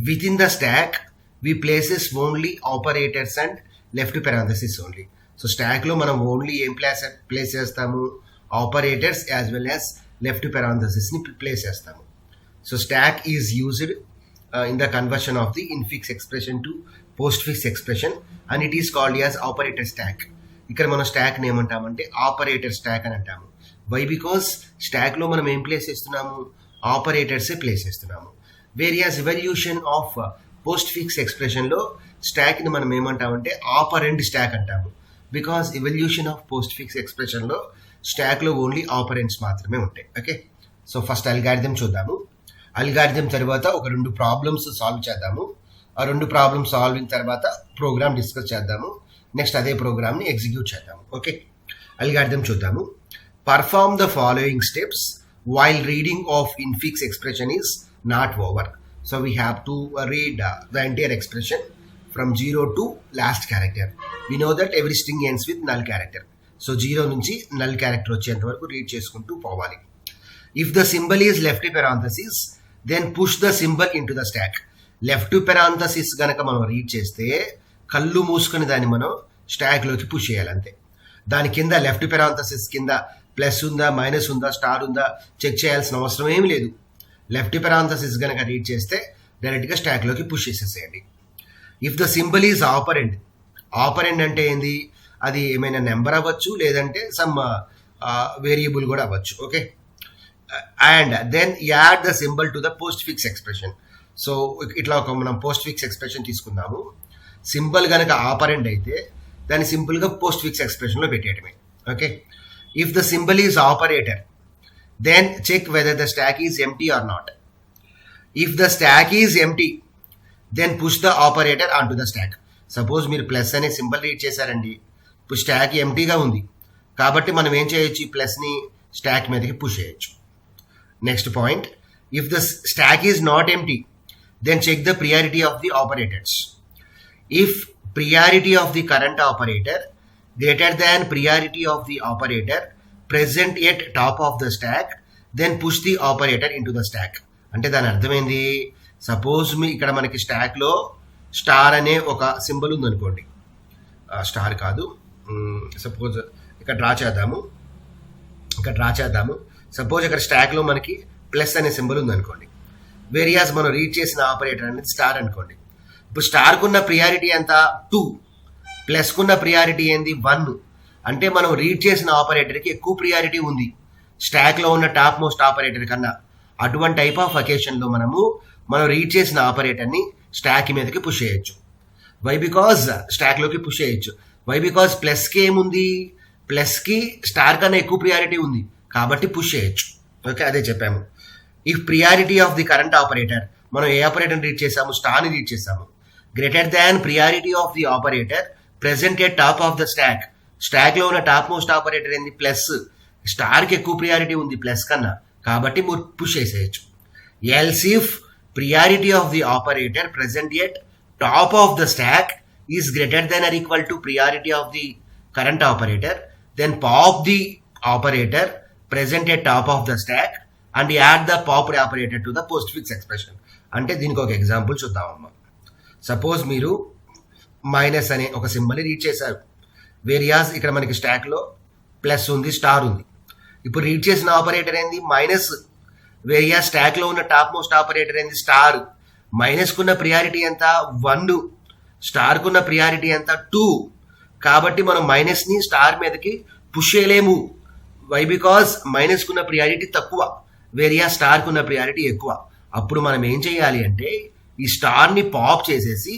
With in the stack we places only operators and left parenthesis only. So స్టాక్లో మనం ఓన్లీ ఏం ప్లేస్ చేస్తాము? Operators as well as left పెరాంథసిస్ని ప్లేస్ చేస్తాము. So stack is used in the conversion of the infix expression to postfix expression and it is called as operator stack. ఇక్కడ మనం స్టాక్ని ఏమంటామంటే operator stock అని అంటాము. Why? Because స్టాక్లో మనం ఏం ప్లేస్ చేస్తున్నాము? ఆపరేటర్సే ప్లేస్ చేస్తున్నాము. Whereas evaluation of postfix ఎక్స్ప్రెషన్లో స్టాక్ని మనం ఏమంటామంటే ఆపరెంట్ స్టాక్ అంటాము. Because evaluation of postfix ఎక్స్ప్రెషన్లో స్టాక్లో ఓన్లీ ఆపరెంట్స్ మాత్రమే ఉంటాయి. ఓకే, సో ఫస్ట్ అల్గారిథం చూద్దాము. అల్గారిథం తర్వాత ఒక 2 ప్రాబ్లమ్స్ సాల్వ్ చేద్దాము. ఆ 2 ప్రాబ్లమ్ సాల్వింగ్ తర్వాత ప్రోగ్రామ్ డిస్కస్ చేద్దాము. నెక్స్ట్ అదే ప్రోగ్రామ్ని ఎగ్జిక్యూట్ చేద్దాము. ఓకే, అల్గారిథం చూద్దాము. Perform the following steps while reading of infix expression is not over. So we have to read the entire expression from 0 to last character. We know that every string ends with null character. So 0 నుంచి null character వచ్చేంత వరకు read చేసుకుంటూ పోవాలి. If the symbol is left parenthesis, then push the symbol into the stack. Left parenthesis గనక మనం read చేస్తే కళ్ళు మూసుకొని దాన్ని మనం స్టాక్లోకి పుష్ చేయాలి అంతే. దాని కింద లెఫ్ట్ parenthesis కింద ప్లస్ ఉందా, మైనస్ ఉందా, స్టార్ ఉందా చెక్ చేయాల్సిన అవసరం ఏమి లేదు. లెఫ్ట్ parenthesis గనక రీడ్ చేస్తే డైరెక్ట్గా స్టాక్లోకి పుష్ చేసేసేయండి. If the symbol is operant, operant అంటే ఏంది? అది ఏమైనా నెంబర్ అవ్వచ్చు, లేదంటే సమ్ వేరియబుల్ కూడా అవ్వచ్చు. Okay, and then add the symbol to the postfix expression. So ఇట్లా ఒక మనం పోస్ట్ ఫిక్స్ ఎక్స్ప్రెషన్ తీసుకుందాము. సింబల్ కనుక ఆపరెంట్ అయితే దాన్ని సింపుల్గా పోస్ట్ ఫిక్స్ ఎక్స్ప్రెషన్లో పెట్టేయటమే. Okay, if the symbol is operator then check whether the stack is empty or not. If the stack is empty then push the operator on to the stack. Suppose మీరు plus అనే symbol read చేశారండి, ఇప్పుడు stock ఎంటీగా ఉంది కాబట్టి మనం ఏం చేయొచ్చు? ప్లస్ని స్టాక్ మీదకి పుష్ చేయొచ్చు. Next point, if the stack is not empty then check the priority of the operators. If priority of the current operator greater than priority of the operator present at top of the stack then push the operator into the stack. అంటే దాని అర్థమైంది, suppose ఇక్కడ మనకి స్టాక్లో star అనే ఒక symbol ఉందనుకోండి, star కాదు, సపోజ్ ఇక్కడ డ్రా చేద్దాము. సపోజ్ ఇక్కడ స్టాక్లో మనకి ప్లస్ అనే సింబల్ ఉందనుకోండి, వేరియాస్ మనం రీడ్ చేసిన ఆపరేటర్ అనేది స్టార్ అనుకోండి. ఇప్పుడు స్టార్కున్న ప్రియారిటీ ఎంత? 2, ప్లస్కున్న ప్రియారిటీ ఏంది? 1. అంటే మనం రీడ్ చేసిన ఆపరేటర్కి ఎక్కువ ప్రియారిటీ ఉంది స్టాక్లో ఉన్న టాప్ మోస్ట్ ఆపరేటర్ కన్నా. అటువంటి టైప్ ఆఫ్ అకేషన్లో మనం రీడ్ చేసిన ఆపరేటర్ని స్టాక్ మీదకి పుష్ చేయొచ్చు. వై? బికాజ్ స్టాక్లోకి పుష్ చేయొచ్చు. వై? బికాజ్ ప్లస్కి ఏముంది? ప్లస్కి స్టార్ కన్నా ఎక్కువ ప్రియారిటీ ఉంది కాబట్టి పుష్ చేయొచ్చు. ఓకే, అదే చెప్పాము. If priority of the current operator, మనం ఏ ఆపరేటర్ని రీడ్ చేసాము? స్టార్ని రీడ్ చేసాము. Greater than priority of the operator present at top of the stock. స్టాక్లో ఉన్న టాప్ మోస్ట్ ఆపరేటర్ ఏంది? ప్లస్. స్టార్కి ఎక్కువ ప్రియారిటీ ఉంది ప్లస్ కన్నా కాబట్టి పుష్ చేసేయచ్చు. Else if priority of the operator present at top of the stack is greater than or equal to priority of the current operator, then pop the operator present at top of the stack and add the popped operator to the postfix expression. అంటే దీనికి ఒక example చూద్దామమ్మా. Suppose మీరు minus అనే ఒక symbol read చేశారు. వేరియాస్ ఇక్కడ మనకి స్టాక్లో ప్లస్ ఉంది, స్టార్ ఉంది. ఇప్పుడు రీడ్ చేసిన ఆపరేటర్ ఏంది మైనస్. వేరియాస్ స్టాక్లో ఉన్న టాప్ మోస్ట్ ఆపరేటర్ ఏంది స్టార్. మైనస్కున్న ప్రియారిటీ ఎంత 1, స్టార్కున్న ప్రియారిటీ ఎంత 2. కాబట్టి మనం మైనస్ని స్టార్ మీదకి పుష్ చేయలేము. వై? బికాజ్ మైనస్కున్న ప్రియారిటీ తక్కువ, వేరియాస్ స్టార్కున్న ప్రియారిటీ ఎక్కువ. అప్పుడు మనం ఏం చేయాలి అంటే ఈ స్టార్ని పాప్ చేసేసి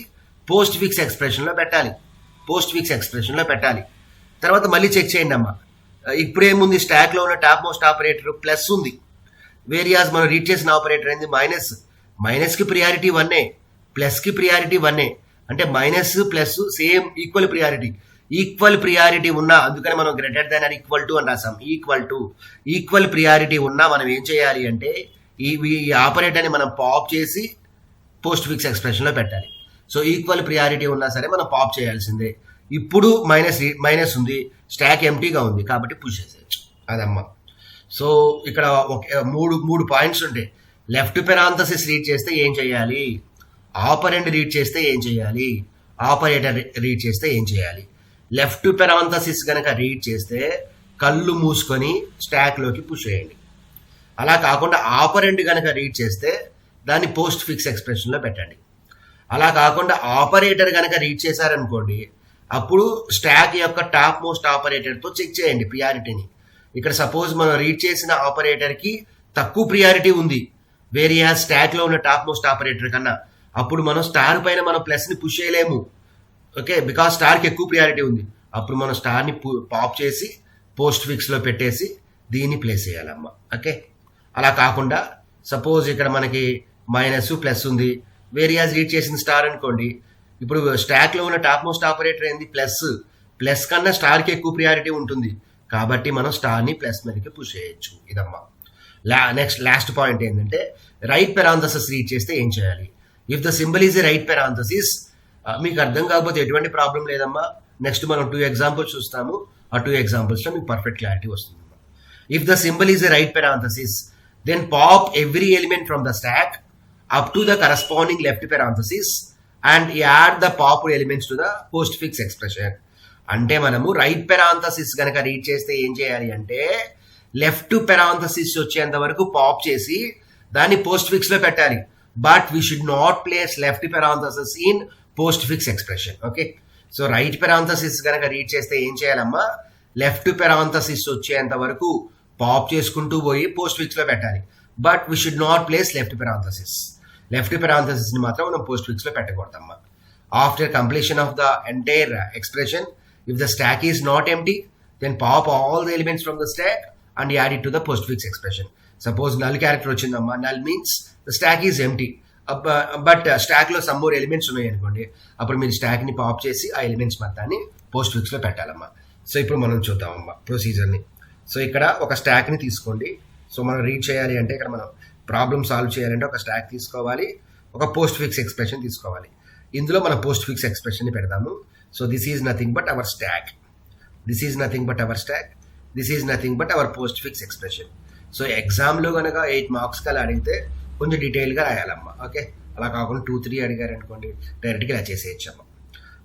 పోస్ట్ ఫిక్స్ ఎక్స్ప్రెషన్లో పెట్టాలి. తర్వాత మళ్ళీ చెక్ చేయండి అమ్మా. ఇప్పుడేముంది, స్టాక్లో ఉన్న టాప్ మోస్ట్ ఆపరేటర్ ప్లస్ ఉంది. వేరియాస్ మనం రీడ్ చేసిన ఆపరేటర్ ఏంది మైనస్. మైనస్కి ప్రియారిటీ 1, ప్లస్కి ప్రియారిటీ 1. అంటే minus plus same equal priority ఉన్నా, అందుకని మనం greater than or equal to అని రాసాం. ఈక్వల్ ప్రియారిటీ ఉన్నా మనం ఏం చేయాలి అంటే ఈ ఆపరేటర్ని మనం పాప్ చేసి పోస్ట్ ఫిక్స్ ఎక్స్ప్రెషన్లో పెట్టాలి. సో ఈక్వల్ ప్రియారిటీ ఉన్నా సరే మనం పాప్ చేయాల్సిందే. ఇప్పుడు మైనస్ ఉంది, స్టాక్ ఎంటీగా ఉంది కాబట్టి పుష్ చేసేయచ్చు. అదమ్మా. సో ఇక్కడ మూడు పాయింట్స్ ఉంటాయి. లెఫ్ట్ పెరాంథసిస్ రీడ్ చేస్తే ఏం చేయాలి, ఆపరెండ్ రీడ్ చేస్తే ఏం చేయాలి, ఆపరేటర్ రీడ్ చేస్తే ఏం చేయాలి. లెఫ్ట్ పెరాంథసిస్ కనుక రీడ్ చేస్తే కళ్ళు మూసుకొని స్టాక్లోకి పుష్ చేయండి. అలా కాకుండా ఆపరెండ్ కనుక రీడ్ చేస్తే దాన్ని పోస్ట్ ఫిక్స్ ఎక్స్ప్రెషన్లో పెట్టండి. అలా కాకుండా ఆపరేటర్ కనుక రీడ్ చేశారనుకోండి, అప్పుడు స్టాక్ యొక్క టాప్ మోస్ట్ ఆపరేటర్తో చెక్ చేయండి ప్రియారిటీని. ఇక్కడ సపోజ్ మనం రీడ్ చేసిన ఆపరేటర్కి తక్కువ ప్రియారిటీ ఉంది వేరియస్ స్టాక్లో ఉన్న టాప్ మోస్ట్ ఆపరేటర్ కన్నా, అప్పుడు మనం స్టార్ పైన మనం ప్లస్ని పుష్ చేయలేము. ఓకే, బికాస్ స్టార్కి ఎక్కువ ప్రియారిటీ ఉంది. అప్పుడు మనం స్టార్ని పాప్ చేసి పోస్ట్ ఫిక్స్లో పెట్టేసి దీన్ని ప్లేస్ చేయాలమ్మా. ఓకే, అలా కాకుండా సపోజ్ ఇక్కడ మనకి మైనస్ ప్లస్ ఉంది, వేరియాస్ రీడ్ చేసిన స్టార్ అనుకోండి. ఇప్పుడు స్టాక్లో ఉన్న టాప్ మోస్ట్ ఆపరేటర్ ఏంది ప్లస్ కన్నా స్టార్కి ఎక్కువ ప్రియారిటీ ఉంటుంది కాబట్టి మనం స్టార్ని ప్లస్ మీదకి పుష్ చేయొచ్చు. ఇదమ్మా. నెక్స్ట్ లాస్ట్ పాయింట్ ఏంటంటే రైట్ పెరాంథసిస్ రీడ్ చేస్తే ఏం చేయాలి. If the symbol is a right parenthesis, మీకు అర్థం కాకపోతే ఎటువంటి ప్రాబ్లం లేదమ్మా. నెక్స్ట్ మనం 2 ఎగ్జాంపుల్స్ చూస్తాము. ఆ 2 ఎగ్జాంపుల్స్లో మీకు పర్ఫెక్ట్ క్లారిటీ వస్తుంది. If the symbol is a right parenthesis, then pop every element from the stack up to the corresponding left parenthesis and add the popped elements to the postfix expression. అంటే మనము right parenthesis కనుక read చేస్తే ఏం చేయాలి అంటే left parenthesis వచ్చేంత వరకు pop చేసి దాన్ని పోస్ట్ ఫిక్స్ లో పెట్టాలి. But we should not place left parenthesis in post fix expression. Okay, so right parenthesis కనుక రీడ్ చేస్తే ఏం చేయాలమ్మా, లెఫ్ట్ పెరాంథసిస్ వచ్చేంత వరకు పాప్ చేసుకుంటూ పోయి పోస్ట్ ఫిక్స్ లో పెట్టాలి. But we should not place left parenthesis ని మాత్రం మనం పోస్ట్ ఫిక్స్ లో పెట్టకూడదమ్మా. After completion of the entire expression, if the stack is not empty, then pop all the elements from the stack and add it to the postfix expression. Suppose null character వచ్చిందమ్మా, null means the stack is empty, but stack లో some more elements ఉన్నాయి అనుకోండి, అప్పుడు మీరు stock ని pop చేసి ఆ elements మొత్తాన్ని పోస్ట్ ఫిక్స్ లో పెట్టాలమ్మా. సో ఇప్పుడు మనం చూద్దామమ్మా ప్రొసీజర్ని. సో ఇక్కడ ఒక స్టాక్ని తీసుకోండి. సో మనం రీడ్ చేయాలి అంటే ఇక్కడ మనం ప్రాబ్లమ్ సాల్వ్ చేయాలంటే ఒక స్టాక్ తీసుకోవాలి, ఒక పోస్ట్ ఫిక్స్ ఎక్స్ప్రెషన్ తీసుకోవాలి. ఇందులో మనం పోస్ట్ ఫిక్స్ ఎక్స్ప్రెషన్ని పెడదాము. So this is nothing but our stock, this is nothing but our post fix expression. So ఎగ్జామ్లో కనుక 8 మార్క్స్ అలా అడిగితే కొంచెం డీటెయిల్గా రాయాలమ్మా. ఓకే, అలా కాకుండా 2-3 అడిగారు అనుకోండి, డైరెక్ట్గా ఇలా చేసేయచ్చమ్మా.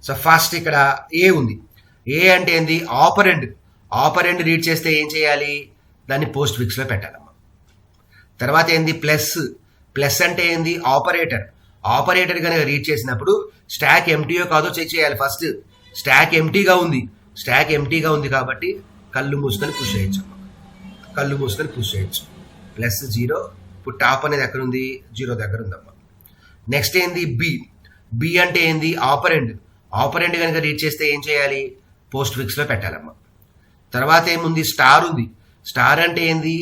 సో ఫస్ట్ ఇక్కడ ఏ ఉంది. ఏ అంటే ఏంది, ఆపరెండ్ రీడ్ చేస్తే ఏం చేయాలి, దాన్ని పోస్ట్ ఫిక్స్లో పెట్టాలమ్మా. తర్వాత ఏంది ప్లస్ అంటే ఏంది, ఆపరేటర్ కనుక రీడ్ చేసినప్పుడు స్టాక్ ఎంటీయో కాదో చెక్ చేయాలి. ఫస్ట్ స్టాక్ ఎంటీగా ఉంది కాబట్టి కళ్ళు మూసుకొని పుష్ చేయొచ్చు. +0, ఇప్పుడు టాప్ అనేది ఎక్కడ ఉంది, 0 దగ్గర ఉందమ్మా. నెక్స్ట్ ఏంది బి అంటే ఏంది, ఆపరెండ్ కనుక రీడ్ చేస్తే ఏం చేయాలి, పోస్ట్ ఫిక్స్లో పెట్టాలమ్మా. తర్వాత ఏముంది, స్టార్ అంటే ఏంది,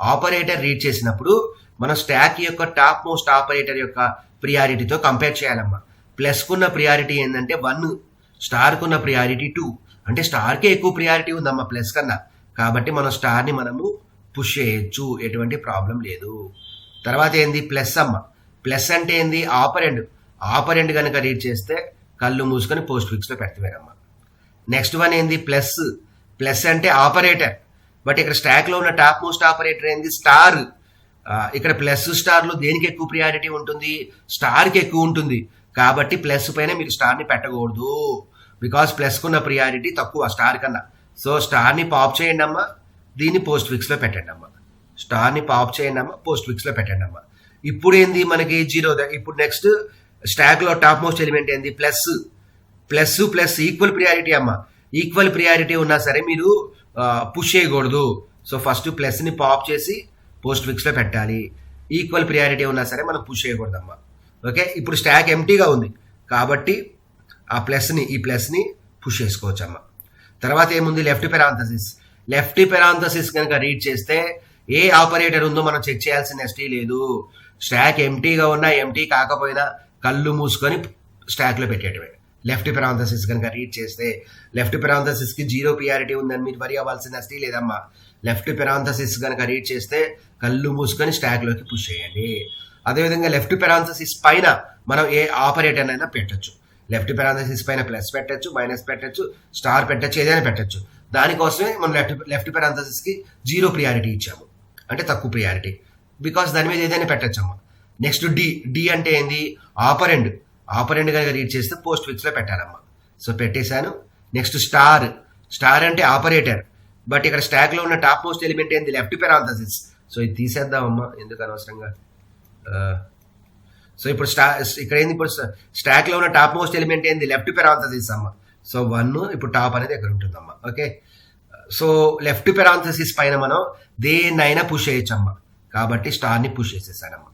ఆపరేటర్ రీడ్ చేసినప్పుడు మనం స్టాక్ యొక్క టాప్ మోస్ట్ ఆపరేటర్ యొక్క ప్రియారిటీతో కంపేర్ చేయాలమ్మా. ప్లస్కున్న ప్రియారిటీ ఏంటంటే 1, స్టార్కున్న ప్రియారిటీ 2, అంటే స్టార్కే ఎక్కువ ప్రియారిటీ ఉందమ్మా ప్లస్ కన్నా, కాబట్టి మనం స్టార్ని మనము పుష్ చేయొచ్చు, ఎటువంటి ప్రాబ్లం లేదు. తర్వాత ఏంది, ప్లస్ అంటే ఏంది, ఆపరెండ్ కనుక రీడ్ చేస్తే కళ్ళు మూసుకొని పోస్ట్ ఫిక్స్లో పెడతామేనమ్మా. నెక్స్ట్ వన్ ఏంది, ప్లస్ అంటే ఆపరేటర్, బట్ ఇక్కడ స్టాక్ లో ఉన్న టాప్ మోస్ట్ ఆపరేటర్ ఏంది స్టార్. ఇక్కడ ప్లస్ స్టార్ లో దేనికి ఎక్కువ ప్రియారిటీ ఉంటుంది, స్టార్ కి ఎక్కువ ఉంటుంది. కాబట్టి ప్లస్ పైన మీరు స్టార్ ని పెట్టకూడదు, బికాస్ ప్లస్ కున్న ప్రియారిటీ తక్కువ స్టార్ కన్నా. సో స్టార్ ని పాప్ చేయండి అమ్మా, దీన్ని పోస్ట్ ఫిక్స్ లో పెట్టండి అమ్మా. స్టార్ ని పాప్ చేయండి అమ్మా, పోస్ట్ ఫిక్స్ లో పెట్టండి అమ్మా. ఇప్పుడు ఏంది మనకి 0. ఇప్పుడు నెక్స్ట్ స్టాక్ లో టాప్ మోస్ట్ ఎలిమెంట్ ఏంది plus. Plus plus equal priority అమ్మా. ఈక్వల్ ప్రియారిటీ ఉన్నా సరే మీరు పుష్ చేయకూడదు. సో ఫస్ట్ ప్లస్ ని పాప్ చేసి పోస్ట్ ఫిక్స్ లో పెట్టాలి. ఈక్వల్ ప్రియారిటీ ఉన్నా సరే మనం పుష్ చేయకూడదమ్మా. ఓకే, ఇప్పుడు స్టాక్ ఎంటీగా ఉంది కాబట్టి ఈ ప్లస్ ని పుష్ చేసుకోవచ్చు అమ్మా. తర్వాత ఏముంది లెఫ్ట్ పెరాంథసిస్. లెఫ్ట్ పెరాంథసిస్ కనుక రీడ్ చేస్తే ఏ ఆపరేటర్ ఉందో మనం చెక్ చేయాల్సిన నెస్టీ లేదు. స్టాక్ ఎంటీగా ఉన్నా ఎంటీ కాకపోయినా కళ్ళు మూసుకొని స్టాక్ లో పెట్టేటమే. లెఫ్ట్ పెరాంథసిస్ కనుక రీడ్ చేస్తే లెఫ్ట్ పెరాంథసిస్ కి 0 ప్రియారిటీ ఉందని మీరు వరి అవ్వాల్సిన నెస్టీ లేదమ్మా. లెఫ్ట్ పెరాంథసిస్ కనుక రీడ్ చేస్తే కళ్ళు మూసుకొని స్టాక్ లోకి పుష్ చేయండి. అదేవిధంగా లెఫ్ట్ పెరాంథసిస్ పైన మనం ఏ ఆపరేటర్ అయినా పెట్టచ్చు. లెఫ్ట్ పెరాంథసిస్ పైన ప్లస్ పెట్టచ్చు, మైనస్ పెట్టచ్చు, స్టార్ పెట్టచ్చు, ఏదైనా పెట్టచ్చు. దానికోసమే మనం లెఫ్ట్ పెరాంథసిస్ కి 0 ప్రియారిటీ ఇచ్చాము, అంటే తక్కువ ప్రియారిటీ, బికాస్ దాని మీద ఏదైనా పెట్టచ్చమ్మా. నెక్స్ట్ డి అంటే ఏంది ఆపరెండ్. ఆపరెండ్ కనుక రీడ్ చేస్తే పోస్ట్ ఫిక్స్ లో పెట్టాలమ్మా. సో పెట్టేశాను. నెక్స్ట్ స్టార్ అంటే ఆపరేటర్, బట్ ఇక్కడ స్టాక్ లో ఉన్న టాప్ మోస్ట్ ఎలిమెంట్ ఏంది లెఫ్ట్ పెరాంథసిస్. సో ఇది తీసేద్దామమ్మా, ఎందుకు అనవసరంగా. సో ఇప్పుడు ఇక్కడ ఏంది, ఇప్పుడు స్టాక్ లో ఉన్న టాప్ మోస్ట్ ఎలిమెంట్ ఏంది లెఫ్ట్ పెరాంథసిస్ అమ్మా. సో 1 ఇప్పుడు టాప్ అనేది ఎక్కడ ఉంటుందమ్మా. ఓకే, సో లెఫ్ట్ పెరాంథసిస్ పైన మనం దేన్నైనా పుష్ చేయొచ్చు అమ్మా, కాబట్టి స్టార్ ని పుష్ చేసేసానమ్మా.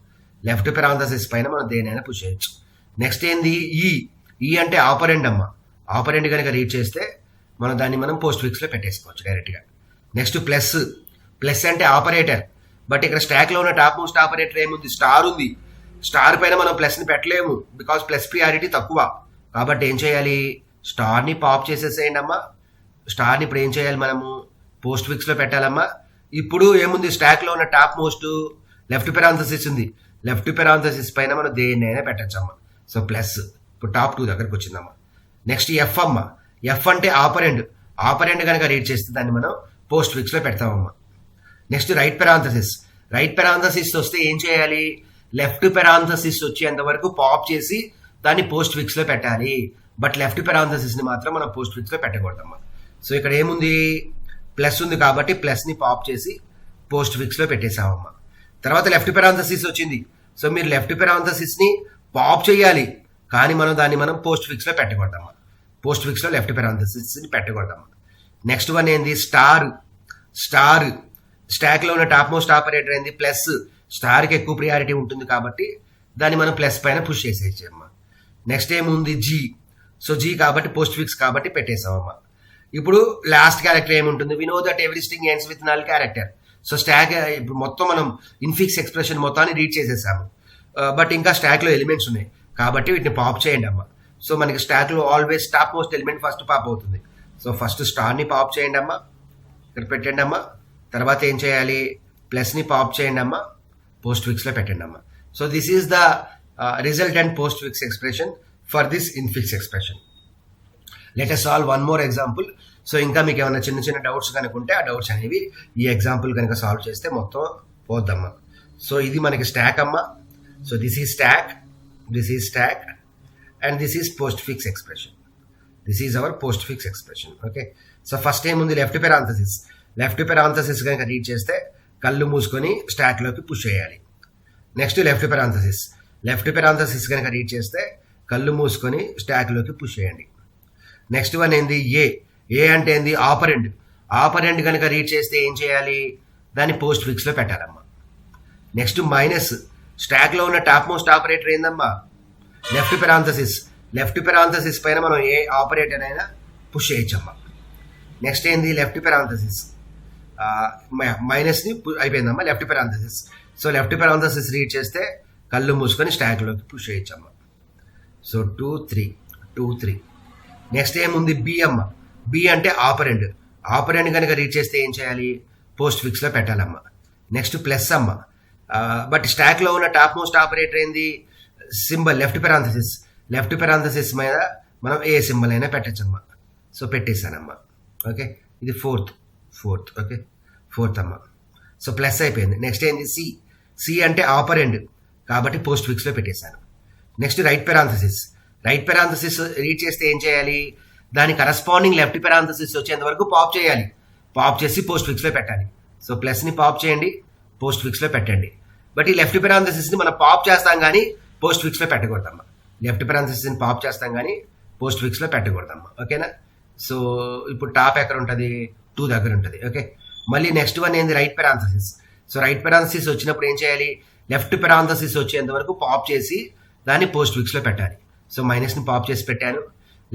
లెఫ్ట్ పెరాంథసిస్ పైన మనం దేన్నైనా పుష్ చేయొచ్చు. నెక్స్ట్ ఏంది ఈ అంటే ఆపరెండ్ అమ్మా. ఆపరెండ్ కనుక రీడ్ చేస్తే మనం పోస్ట్ ఫిక్స్ లో పెట్టేసుకోవచ్చు డైరెక్ట్ గా. నెక్స్ట్ ప్లస్ అంటే ఆపరేటర్, బట్ ఇక్కడ స్టాక్ లో ఉన్న టాప్ మోస్ట్ ఆపరేటర్ ఏముంది స్టార్ ఉంది. స్టార్ పైన మనం ప్లస్ ని పెట్టలేము, బికాస్ ప్లస్ ప్రియారిటీ తక్కువ. కాబట్టి ఏం చేయాలి, స్టార్ ని పాప్ చేసేసేయండి అమ్మా. స్టార్ ని ఇప్పుడు ఏం చేయాలి, మనము పోస్ట్ ఫిక్స్ లో పెట్టాలమ్మా. ఇప్పుడు ఏముంది, స్టాక్ లో ఉన్న టాప్ మోస్ట్ లెఫ్ట్ పెరాంథసిస్ ఉంది. లెఫ్ట్ పెరాంథసిస్ పైన మనం దేన్నైనా పెట్టచ్చమ్మా. సో ప్లస్ ఇప్పుడు టాప్ 2 దగ్గరకు వచ్చిందమ్మా. నెక్స్ట్ ఎఫ్ అమ్మ. ఎఫ్ అంటే ఆపరెండ్ కనుక రీడ్ చేస్తే దాన్ని మనం పోస్ట్ ఫిక్స్ లో పెడతామమ్మా. నెక్స్ట్ రైట్ పెరాంథసిస్ వస్తే ఏం చేయాలి, లెఫ్ట్ పెరాంథసిస్ వచ్చేంత వరకు పాప్ చేసి దాన్ని పోస్ట్ ఫిక్స్ లో పెట్టాలి. బట్ లెఫ్ట్ పెరాంథసిస్ ని మాత్రం మనం పోస్ట్ ఫిక్స్ లో పెట్టకూడదమ్మా. సో ఇక్కడ ఏముంది, ప్లస్ ఉంది కాబట్టి ప్లస్ ని పాప్ చేసి పోస్ట్ ఫిక్స్ లో పెట్టేసామమ్మా. తర్వాత లెఫ్ట్ పెరాంథసిస్ వచ్చింది. సో మీరు లెఫ్ట్ పెరాంథసిస్ ని పాప్ చేయాలి, కానీ మనం పోస్ట్ ఫిక్స్ లో పెట్టకూడదమ్మా. పోస్ట్ ఫిక్స్ లో లెఫ్ట్ పెరాంథసిస్ ని పెట్టకూడదమ్మా. నెక్స్ట్ వన్ ఏంది స్టార్. స్టాక్ లో ఉన్న టాప్ మోస్ట్ ఆపరేటర్ ఏంది ప్లస్. స్టార్ కి ఎక్కువ ప్రియారిటీ ఉంటుంది కాబట్టి దాన్ని మనం ప్లస్ పైన పుష్ చేసేయమ్మా. నెక్స్ట్ ఏముంది సో జీ కాబట్టి పోస్ట్ ఫిక్స్ కాబట్టి పెట్టేసామమ్మా. ఇప్పుడు లాస్ట్ క్యారెక్టర్ ఏముంటుంది, we know that everything ends with null character. So stock ఇప్పుడు మొత్తం మనం ఇన్ఫిక్స్ ఎక్స్ప్రెషన్ మొత్తాన్ని రీడ్ చేసేసాము, బట్ ఇంకా స్టాక్ లో ఎలిమెంట్స్ ఉన్నాయి కాబట్టి వీటిని పాప్ చేయండి అమ్మా. సో మనకి స్టాక్ లో always top most element first pop అవుతుంది. సో ఫస్ట్ స్టార్ ని పాప్ చేయండి అమ్మా, ఇక్కడ పెట్టండి అమ్మా. తర్వాత ఏం చేయాలి, ప్లస్ ని పాప్ చేయండి అమ్మా, పోస్ట్ ఫిక్స్ లో పెట్టండి అమ్మా. So this is the resultant post fix expression for this infix expression. Let us solve one more example. So ఇంకా మీకు ఏమైనా చిన్న డౌట్స్ కనుక ఉంటే ఆ డౌట్స్ అనేవి ఈ ఎగ్జాంపుల్ కనుక సాల్వ్ చేస్తే మొత్తం పోద్దమ్మా. సో ఇది మనకి స్టాక్ అమ్మా. So this is stock and this is post fix expression. This is hour post fix expression. Okay, so first ఏముంది లెఫ్ట్ పెరాంథసిస్ కనుక రీడ్ చేస్తే కళ్ళు మూసుకొని స్టాక్ లోకి పుష్ చేయాలి. నెక్స్ట్ లెఫ్ట్ పెరాంథసిస్ కనుక రీడ్ చేస్తే కళ్ళు మూసుకొని స్టాక్ లోకి పుష్ చేయండి. నెక్స్ట్ వన్ ఏంది ఏ అంటే ఏంది ఆపరెండ్ కనుక రీడ్ చేస్తే ఏం చేయాలి, దాన్ని పోస్ట్ ఫిక్స్ లో పెట్టాలమ్మా. Next minus. స్టాక్ లో ఉన్న టాప్ మోస్ట్ ఆపరేటర్ ఏందమ్మా లెఫ్ట్ పెరాంథసిస్ పైన మనం ఏ ఆపరేటర్ అయినా పుష్ చేయొచ్చమ్మా. నెక్స్ట్ ఏంది లెఫ్ట్ పెరాంథసిస్ మైనస్ ని అయిపోయిందమ్మా left parenthesis. So left parenthesis read చేస్తే కళ్ళు మూసుకొని స్టాక్ లోకి పుష్ చేయొచ్చమ్మా. సో 2 3. నెక్స్ట్ ఏముంది బి అంటే ఆపరెండ్ కనుక రీడ్ చేస్తే ఏం చేయాలి, పోస్ట్ ఫిక్స్ లో పెట్టాలమ్మా. నెక్స్ట్ ప్లస్ అమ్మా, బట్ స్టాక్ లో ఉన్న టాప్ మోస్ట్ ఆపరేటర్ ఏంది సింబల్ లెఫ్ట్ పెరాంథసిస్ మీద మనం ఏ సింబల్ అయినా పెట్టచ్చమ్మా. సో పెట్టేశానమ్మా. ఓకే, ఇది ఫోర్త్ ఓకే, ఫోర్త్ అమ్మ. సో ప్లస్ అయిపోయింది. నెక్స్ట్ ఏంది సి అంటే ఆపరెండ్ కాబట్టి పోస్ట్ ఫిక్స్లో పెట్టేశాను. నెక్స్ట్ రైట్ పెరాంథసిస్ రీడ్ చేస్తే ఏం చేయాలి, దాని కరస్పాండింగ్ లెఫ్ట్ పెరాంథసిస్ వచ్చేంత వరకు పాప్ చేయాలి. పాప్ చేసి పోస్ట్ ఫిక్స్లో పెట్టాలి. సో ప్లస్ని పాప్ చేయండి, పోస్ట్ ఫిక్స్లో పెట్టండి. బట్ ఈ లెఫ్ట్ పెరాంథసిస్ని మనం పాప్ చేస్తాం కానీ పోస్ట్ ఫిక్స్లో పెట్టకూడదమ్మా. లెఫ్ట్ పెరాంథసిస్ని పాప్ చేస్తాం కానీ పోస్ట్ ఫిక్స్లో పెట్టకూడదమ్మా. ఓకేనా? సో ఇప్పుడు టాప్ ఎక్కడ ఉంటుంది, 2 దగ్గర ఉంటుంది. ఓకే, మళ్ళీ నెక్స్ట్ వన్ ఏంది right parenthesis. So right parenthesis వచ్చినప్పుడు ఏం చేయాలి, లెఫ్ట్ పెరాంథసిస్ వచ్చేంత వరకు పాప్ చేసి దాన్ని పోస్ట్ ఫిక్స్లో పెట్టాలి. సో మైనస్ని పాప్ చేసి పెట్టాను.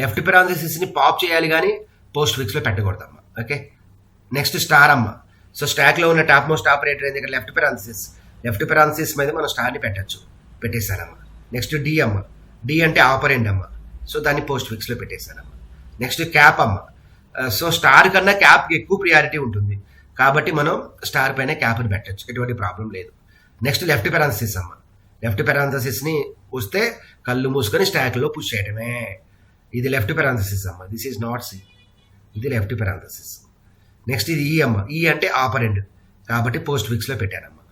లెఫ్ట్ పెరాంథసిస్ని పాప్ చేయాలి కానీ పోస్ట్ ఫిక్స్లో పెట్టకూడదమ్మా. ఓకే, నెక్స్ట్ స్టార్ అమ్మ. సో స్టాక్లో ఉన్న టాప్ మోస్ట్ ఆపరేటర్ ఏంది, ఇక్కడ లెఫ్ట్ పెరాంథసిస్ మీద మనం స్టార్ని పెట్టేశానమ్మా. నెక్స్ట్ డి అమ్మ. డి అంటే ఆపరెండ్ అమ్మ. సో దాన్ని పోస్ట్ ఫిక్స్లో పెట్టేశానమ్మా. నెక్స్ట్ క్యాప్ అమ్మ. సో స్టార్ కన్నా క్యాప్కి ఎక్కువ ప్రియారిటీ ఉంటుంది కాబట్టి మనం స్టార్ పైన క్యాప్ని పెట్టచ్చు, ఎటువంటి ప్రాబ్లం లేదు. నెక్స్ట్ లెఫ్ట్ పెరాంథసిస్ అమ్మ. లెఫ్ట్ పెరాంథసిస్ని వస్తే కళ్ళు మూసుకొని స్టాక్లో పుష్ చేయడమే. ఇది లెఫ్ట్ పెరాంథసిస్ అమ్మ. దిస్ ఈజ్ నాట్ సి, ఇది లెఫ్ట్ పెరాంథసిస్. నెక్స్ట్ ఇది ఈ అమ్మ. ఈ అంటే ఆపరెండ్ కాబట్టి పోస్ట్ ఫిక్స్లో పెట్టానమ్మా.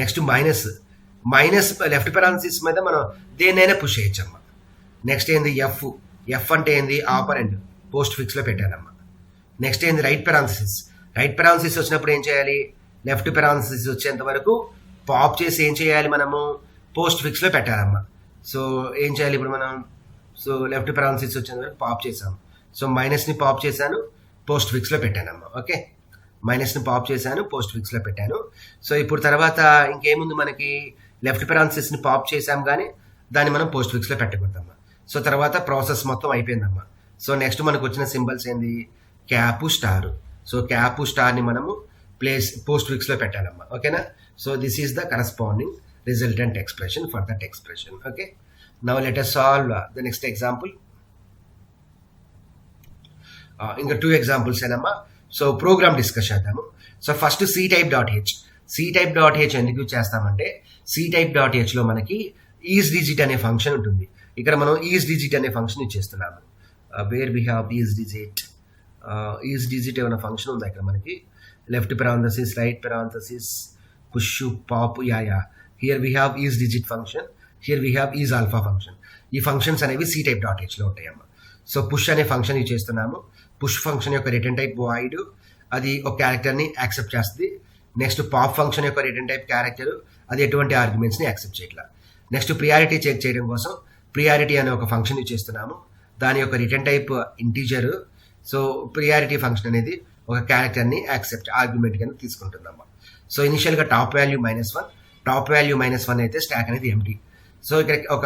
నెక్స్ట్ మైనస్ లెఫ్ట్ పెరాంథసిస్ మీద మనం దేన్నైనా పుష్ చేయొచ్చమ్మా. నెక్స్ట్ ఏంది ఎఫ్ అంటే ఏంది ఆపరెండ్, పోస్ట్ ఫిక్స్లో పెట్టానమ్మా. నెక్స్ట్ ఏంది రైట్ పెరాంథసిస్ వచ్చినప్పుడు ఏం చేయాలి, లెఫ్ట్ పెరాంథసిస్ వచ్చేంత వరకు పాప్ చేసి ఏం చేయాలి మనము, పోస్ట్ ఫిక్స్లో పెట్టాలమ్మా. సో ఏం చేయాలి ఇప్పుడు మనం, సో లెఫ్ట్ పెరాంథసిస్ వచ్చేంత వరకు పాప్ చేసాము. సో మైనస్ని పాప్ చేశాను, పోస్ట్ ఫిక్స్లో పెట్టానమ్మా. ఓకే, మైనస్ని పాప్ చేశాను, పోస్ట్ ఫిక్స్లో పెట్టాను. సో ఇప్పుడు తర్వాత ఇంకేముంది మనకి, లెఫ్ట్ పెరాంథసిస్ని పాప్ చేసాం కానీ దాన్ని మనం పోస్ట్ ఫిక్స్లో పెట్టకూడదమ్మా. సో తర్వాత ప్రాసెస్ మొత్తం అయిపోయిందమ్మా. సో నెక్స్ట్ మనకు వచ్చిన సింబల్స్ ఏంది, క్యాప్ స్టార్. సో క్యాప్ స్టార్ని మనము పోస్ట్ ఫిక్స్లో పెట్టాలమ్మా. ఓకేనా? So this is the corresponding resultant expression for that expression. Okay, now let us solve the next example. ఇంకా 2 ఎగ్జాంపుల్స్ ఏనమ్మా. సో ప్రోగ్రామ్ డిస్కస్ చేద్దాము. So first C type dot H ఎందుకు చేస్తామంటే, సి టైప్ డాట్ హెచ్లో మనకి is digit అనే function ఉంటుంది. ఇక్కడ మనం ఈజ్ డిజిట్ అనే ఫంక్షన్ ఇచ్చేస్తున్నాము. Where we have is digit ఏమైనా ఫంక్షన్ ఉందా ఇక్కడ మనకి, left parenthesis, right parenthesis, push, pop, here we have is digit function, here we have is alpha function. ఈ ఫంక్షన్స్ అనేవి సి టైప్ డాట్ హెచ్లో ఉంటాయమ్మా. సో పుష్ అనే ఫంక్షన్ యూజ్ చేస్తున్నాము. పుష్ ఫంక్షన్ యొక్క రిటర్న్ టైప్ వాయిడ్, అది ఒక క్యారెక్టర్ని యాక్సెప్ట్ చేస్తుంది. నెక్స్ట్ పాప్ ఫంక్షన్ యొక్క రిటర్న్ టైప్ క్యారెక్టర్, అది ఎటువంటి ఆర్గ్యుమెంట్స్ని యాక్సెప్ట్ చేయట్లా. నెక్స్ట్ ప్రియారిటీ చెక్ చేయడం కోసం ప్రియారిటీ అనే ఒక ఫంక్షన్ యూజ్ చేస్తున్నాము. దాని యొక్క return type integer. So priority function అనేది ఒక క్యారెక్టర్ని యాక్సెప్ట్ ఆర్గ్యుమెంట్ కింద తీసుకుంటుందమ్మా. సో ఇనిషియల్గా టాప్ వాల్యూ -1 అయితే స్టాక్ అనేది ఎంటీ. సో ఇక్కడ ఒక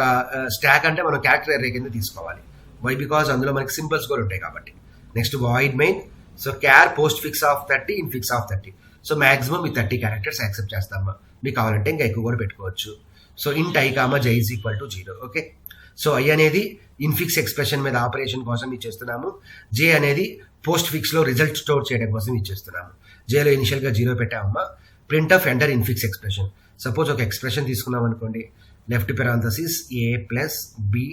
స్టాక్ అంటే మనం క్యారెక్టర్ అర్రే కింద తీసుకోవాలి. వై, బికాజ్ అందులో మనకి సింబల్స్ కూడా ఉంటాయి కాబట్టి. Next void main. So క్యార్ post fix of 30 in fix of 30. So maximum ఈ 30 క్యారెక్టర్స్ యాక్సెప్ట్ చేస్తామా, మీకు కావాలంటే ఇంకా ఎక్కువ కూడా పెట్టుకోవచ్చు. So int i, j is equal to 0. Okay, so i అనేది ఇన్ఫిక్స్ ఎక్స్ప్రెషన్ మీద ఆపరేషన్ కోసం ఇచ్చేస్తున్నాము. j అనేది పోస్ట్ ఫిక్స్లో రిజల్ట్ స్టోర్ చేయడం కోసం ఇచ్చేస్తున్నాము. jలో ఇనిషియల్గా 0 పెట్టామమ్మా. Print of enter infix expression. Suppose ఒక ఎక్స్ప్రెషన్ తీసుకున్నాం అనుకోండి, left parenthesis a plus b,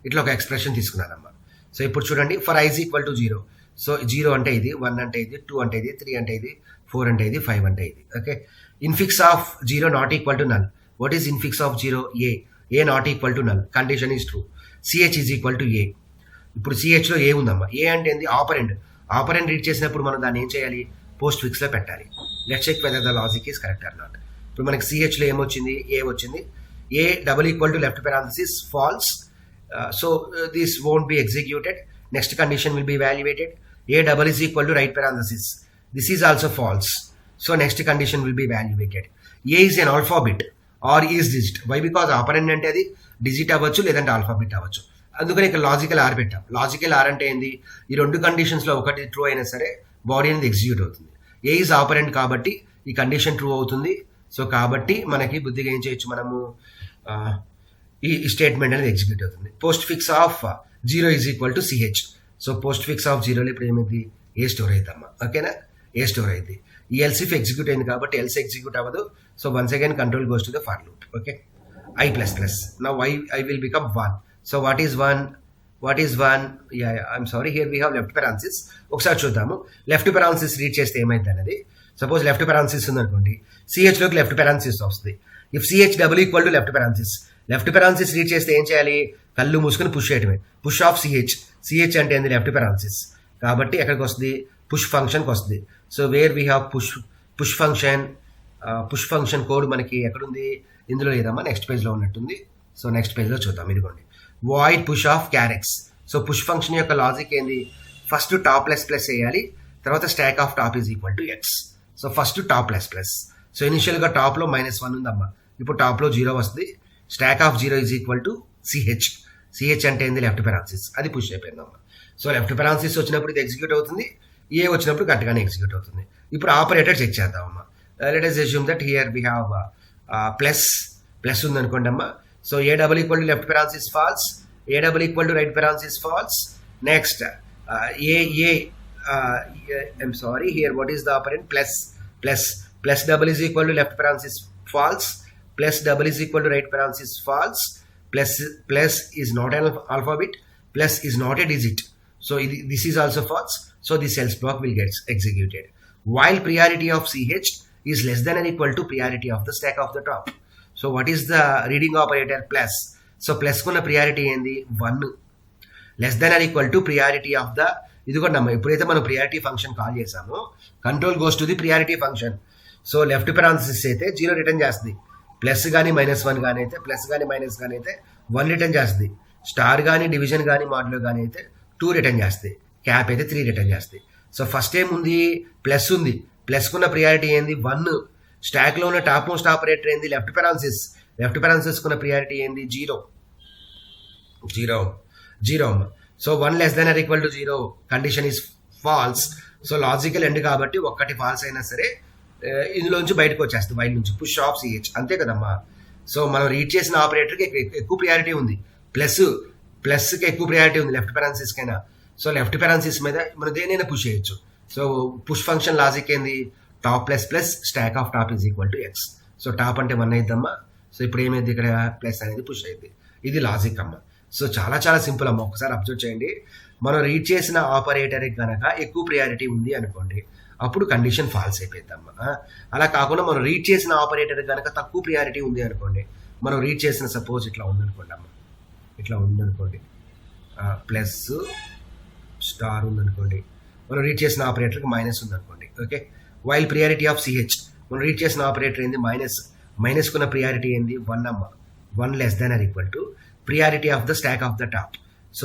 ఇట్లా ఒక ఎక్స్ప్రెషన్ తీసుకున్నానమ్మా. సో ఇప్పుడు చూడండి, for i is equal to 0. So 0 అంటే ఇది, 1 అంటే ఇది, 2 అంటే ఇది, 3 అంటే ఇది, 4 అంటే ఇది, 5 అంటే ఇది. Okay, infix of 0 not equal to null. What is infix of 0? A not equal to null, condition is true. ch is equal to A. ఇప్పుడు ch లో ఏ ఉందమ్మా. ఏ అంటే ఏంది, ఆపరెండ్ రీడ్ చేసినప్పుడు మనం దాన్ని ఏం చేయాలి, పోస్ట్ ఫిక్స్లో పెట్టాలి. Let's check whether the logic is correct or not. ఇప్పుడు మనకి ch లో ఏమొచ్చింది, ఏ వచ్చింది. A double equal to left parenthesis false. So this won't be executed. Next condition will be evaluated. A double is equal to right parenthesis. This is also false. So next condition will be evaluated. A is an alphabet or is digit. Why? Because operand అంటే అది digit అవ్వచ్చు లేదంటే alphabet అవ్వచ్చు. అందుకని ఇక్కడ logical are పెట్టాం. Logical are అంటే ఏంది, ఈ 2 కండిషన్స్లో ఒకటి ట్రూ అయినా సరే బాడీ అనేది ఎగ్జిక్యూట్ అవుతుంది. ఏ ఈజ్ ఆపరెంట్ కాబట్టి ఈ కండిషన్ ట్రూ అవుతుంది. సో కాబట్టి మనకి బుద్ధిగా ఏం చేయొచ్చు మనము, ఈ స్టేట్మెంట్ అనేది ఎగ్జిక్యూట్ అవుతుంది. Postfix of 0 is equal to ch. So postfix of 0లో ఇప్పుడు ఏమైంది, ఏ స్టోర్ అవుతామా. ఓకేనా, ఏ స్టోర్ అయింది. ఈ ఎల్స్ ఇఫ్ ఎగ్జిక్యూట్ అయింది కాబట్టి ఎల్స్ ఎగ్జిక్యూట్ అవ్వదు. So once again control goes to the for loop. Okay, i++. Now i will become 1. So what is 1? What is 1? I'm sorry, here we have left parenthesis. ఒకసారి చూద్దాము left parenthesis read చేస్తే ఏమైంది అనేది. Suppose left parenthesis ఉందనుకోండి, CH లోకి left parenthesis వస్తుంది. If CH double equal to left parenthesis read చేస్తే ఏం చేయాలి? కళ్ళు మూసుకొని పుష్ చేయటమే. పుష్ ఆఫ్ CH అంటే ఏంది? Left parenthesis. కాబట్టి ఎక్కడికి వస్తుంది? పుష్ ఫంక్షన్కి వస్తుంది. So where we have push function code మనకి ఎక్కడుంది? ఇందులో లేదమ్మా, నెక్స్ట్ పేజ్లో ఉన్నట్టుంది. సో నెక్స్ట్ పేజ్లో చూద్దాం. ఇదిగోండి, void push of char x. So push function యొక్క లాజిక్ ఏంది? ఫస్ట్ టాప్ ప్లస్ వేయాలి, తర్వాత stack of top is equal to x. So first top plus. So ఇనిషియల్గా టాప్లో -1 ఉందమ్మా, ఇప్పుడు టాప్లో 0 వస్తుంది. Stack of 0 is equal to CH అంటే ఏంది? Left parenthesis. అది పుష్ అయిపోయిందమ్మా. సో లెఫ్ట్ పెరాన్సిస్ వచ్చినప్పుడు ఇది ఎగ్జిక్యూట్ అవుతుంది, ఏ వచ్చినప్పుడు కరెక్ట్గానే ఎగ్జిక్యూట్ అవుతుంది. ఇప్పుడు ఆపరేటర్ చెక్ చేద్దామమ్మా. Let us assume that here we have plus ఉందనుకోండి అమ్మా. So A double equal to left parenthesis false, A double equal to right parenthesis false. Next, I'm sorry, here what is the operand? Plus double is equal to left parenthesis false, plus double is equal to right parenthesis false. Plus is not an alphabet, plus is not a digit. So this is also false. So this else block will get executed. While priority of CH is less than or equal to priority of the stack of the top. So what is the reading operator? Plus. So plus kuna priority ఏంది? 1. Less than or equal to priority of the, ఇది కూడా నమ్మ, ఎప్పుడైతే మనం priority function call చేసామో control goes to the priority function. So left parenthesis అయితే 0 return చేస్తుంది. Plus కానీ -1 కానీ అయితే, ప్లస్ కానీ మైనస్ కానీ అయితే 1 రిటర్న్ చేస్తుంది. స్టార్ కానీ డివిజన్ కానీ మాడ్యులో కానీ అయితే 2 రిటర్న్ చేస్తుంది. క్యాప్ అయితే 3 రిటర్న్ చేస్తుంది. సో ఫస్ట్ ఏముంది? ప్లస్ ఉంది. ప్లస్కున్న ప్రియారిటీ ఏంది? 1. స్టాక్లో ఉన్న టాప్ మోస్ట్ ఆపరేటర్ ఏంది? లెఫ్ట్ పెరాన్సిస్కున్న ప్రియారిటీ ఏంది? 0. So 1 less than or equal to 0 condition is falls. So logical end కాబట్టి ఒక్కటి ఫాల్స్ అయినా సరే ఇందులోంచి బయటకు వచ్చేస్తుంది, వైల్ నుంచి. పుష్ ఆఫ్ CH, అంతే కదమ్మా. సో మనం రీడ్ చేసిన ఆపరేటర్కి ఎక్కువ ప్రియారిటీ ఉంది, ప్లస్కి ఎక్కువ ప్రియారిటీ ఉంది లెఫ్ట్ పెరాన్సిస్కైనా. సో లెఫ్ట్ పెరాన్సిస్ మీద మనం దేనైనా పుష్ చేయొచ్చు. సో పుష్ ఫంక్షన్ లాజిక్ ఏంది? Top plus stock of top is equal to x. So top అంటే 1 అయిద్దమ్మా. సో ఇప్పుడు ఏమైంది? ఇక్కడ ప్లస్ అనేది పుష్ అయింది. ఇది లాజిక్ అమ్మ. సో చాలా చాలా సింపుల్ అమ్మ. ఒకసారి అబ్జర్వ్ చేయండి. మనం రీడ్ చేసిన ఆపరేటర్కి కనుక ఎక్కువ ప్రియారిటీ ఉంది అనుకోండి, అప్పుడు కండిషన్ ఫాల్స్ అయిపోయిద్దమ్మా. అలా కాకుండా మనం రీడ్ చేసిన ఆపరేటర్ కనుక తక్కువ ప్రియారిటీ ఉంది అనుకోండి, మనం రీడ్ చేసిన సపోజ్ ఇట్లా ఉందనుకోండి అమ్మ, ఇట్లా ఉందనుకోండి, ప్లస్ స్టార్ ఉందనుకోండి, మనం రీడ్ చేసిన ఆపరేటర్కి మైనస్ ఉందనుకోండి. Okay, while priority of CH, మనం రీడ్ చేసిన ఆపరేటర్ ఏంది? మైనస్కున్న ప్రియారిటీ ఏంది? 1 అమ్మ. 1 less than or equal to priority of the stock of the top. So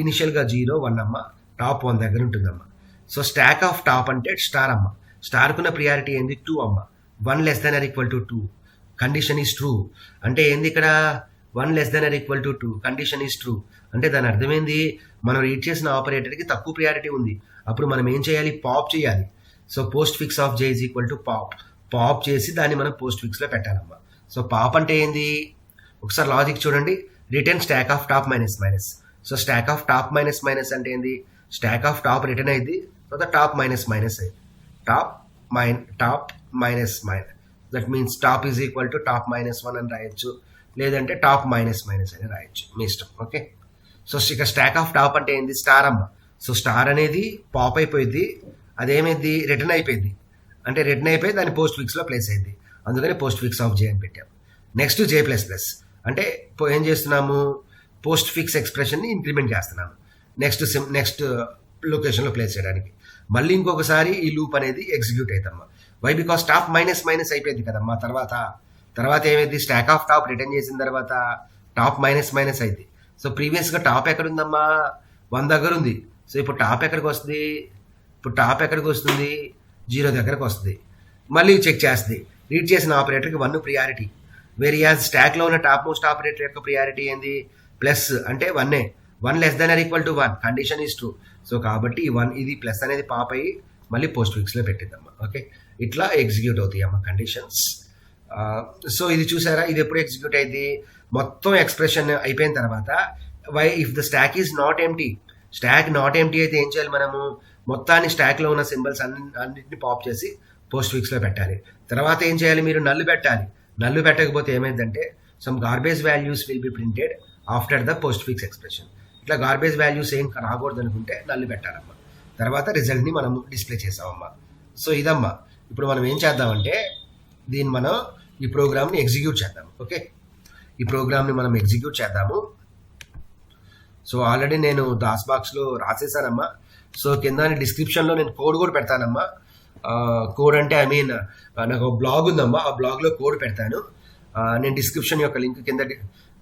ఇనిషియల్గా 0, 1 అమ్మ, టాప్ 1 దగ్గర ఉంటుందమ్మ. సో స్టాక్ ఆఫ్ టాప్ అంటే స్టార్ అమ్మ. స్టార్కున్న ప్రియారిటీ ఏంది? 2 అమ్మ. 1 less than or equal to 2 condition is true. అంటే ఏంది ఇక్కడ? 1 less than or equal to 2 condition is true. అంటే దాని అర్థమైంది, మనం రీడ్ చేసిన ఆపరేటర్కి తక్కువ ప్రియారిటీ ఉంది. అప్పుడు మనం ఏం చేయాలి? పాప్ చేయాలి. So postfix of J is equal to pop చేసి దాన్ని మనం పోస్ట్ ఫిక్స్లో పెట్టాలమ్మా. సో పాప్ అంటే ఏంది? ఒకసారి లాజిక్ చూడండి. Return stack of top minus. So stack of top minus అంటే ఏంది? స్టాక్ ఆఫ్ టాప్ రిటర్న్ అయింది, తర్వాత టాప్ మైనస్ అయింది. Top minus. That means top is equal to top -1 అని రాయొచ్చు, లేదంటే టాప్ మైనస్ అని రాయొచ్చు, మీ ఇష్టం. ఓకే, సో ఇక స్టాక్ ఆఫ్ టాప్ అంటే ఏంది? స్టార్ అమ్మ. సో స్టార్ అనేది పాప్ అయిపోయింది, అదేమైంది? రిటర్న్ అయిపోయింది. అంటే రిటర్న్ అయిపోయి దాన్ని పోస్ట్ ఫిక్స్లో ప్లేస్ అయింది, అందుకని పోస్ట్ ఫిక్స్ ఆఫ్ J అని పెట్టాం. నెక్స్ట్ J++, అంటే ఏం చేస్తున్నాము? పోస్ట్ ఫిక్స్ ఎక్స్ప్రెషన్ని ఇంక్రిమెంట్ చేస్తున్నాము నెక్స్ట్ లొకేషన్లో ప్లేస్ చేయడానికి. మళ్ళీ ఇంకొకసారి ఈ లూప్ అనేది ఎగ్జిక్యూట్ అవుతామ్మా. వై? బికాస్ టాప్ మైనస్ అయిపోయింది కదమ్మా. తర్వాత ఏమైంది? స్టాక్ ఆఫ్ టాప్ రిటర్న్ చేసిన తర్వాత టాప్ మైనస్ అయింది. సో ప్రీవియస్గా టాప్ ఎక్కడుందమ్మా? 1 దగ్గర ఉంది. సో ఇప్పుడు టాప్ ఎక్కడికి వస్తుంది? 0 దగ్గరకు వస్తుంది. మళ్ళీ చెక్ చేస్తుంది. రీడ్ చేసిన ఆపరేటర్కి 1 ప్రియారిటీ, వేరియాజ్ స్టాక్లో ఉన్న టాప్ మోస్ట్ ఆపరేటర్ యొక్క ప్రియారిటీ ఏంది? ప్లస్ అంటే 1. 1 less than or equal to 1 condition is true. So కాబట్టి ఇది ప్లస్ అనేది పాప్ అయ్యి మళ్ళీ పోస్ట్ ఫిక్స్లో పెట్టిద్దమ్మా. ఓకే, ఇట్లా ఎగ్జిక్యూట్ అవుతాయి అమ్మ కండిషన్స్. సో ఇది చూసారా? ఇది ఎప్పుడు ఎగ్జిక్యూట్ అయింది? మొత్తం ఎక్స్ప్రెషన్ అయిపోయిన తర్వాత. Why? If the stack is not empty. Stack not empty అయితే ఏం చేయాలి మనము? మొత్తాన్ని స్టాక్లో ఉన్న సింబల్స్ అన్నింటిని పాప్ చేసి పోస్ట్ ఫిక్స్లో పెట్టాలి. తర్వాత ఏం చేయాలి? మీరు నల్లు పెట్టాలి. నల్లు పెట్టకపోతే ఏమైందంటే some garbage values will be printed after the postfix expression. ఇట్లా గార్బేజ్ వాల్యూస్ ఏం రాకూడదు అనుకుంటే నల్లు పెట్టాలమ్మా. తర్వాత రిజల్ట్ని మనం డిస్ప్లే చేసామమ్మా. సో ఇదమ్మా. ఇప్పుడు మనం ఏం చేద్దామంటే మనం ఈ ప్రోగ్రామ్ని ఎగ్జిక్యూట్ చేద్దాము. ఓకే, ఈ ప్రోగ్రామ్ని మనం ఎగ్జిక్యూట్ చేద్దాము. సో ఆల్రెడీ నేను దాస్ బాక్స్లో రాసేసానమ్మా. సో కింద డిస్క్రిప్షన్లో నేను కోడ్ కూడా పెడతానమ్మా. కోడ్ అంటే నాకు ఒక బ్లాగ్ ఉందమ్మా, ఆ బ్లాగ్లో కోడ్ పెడతాను. నేను డిస్క్రిప్షన్ యొక్క లింక్ కింద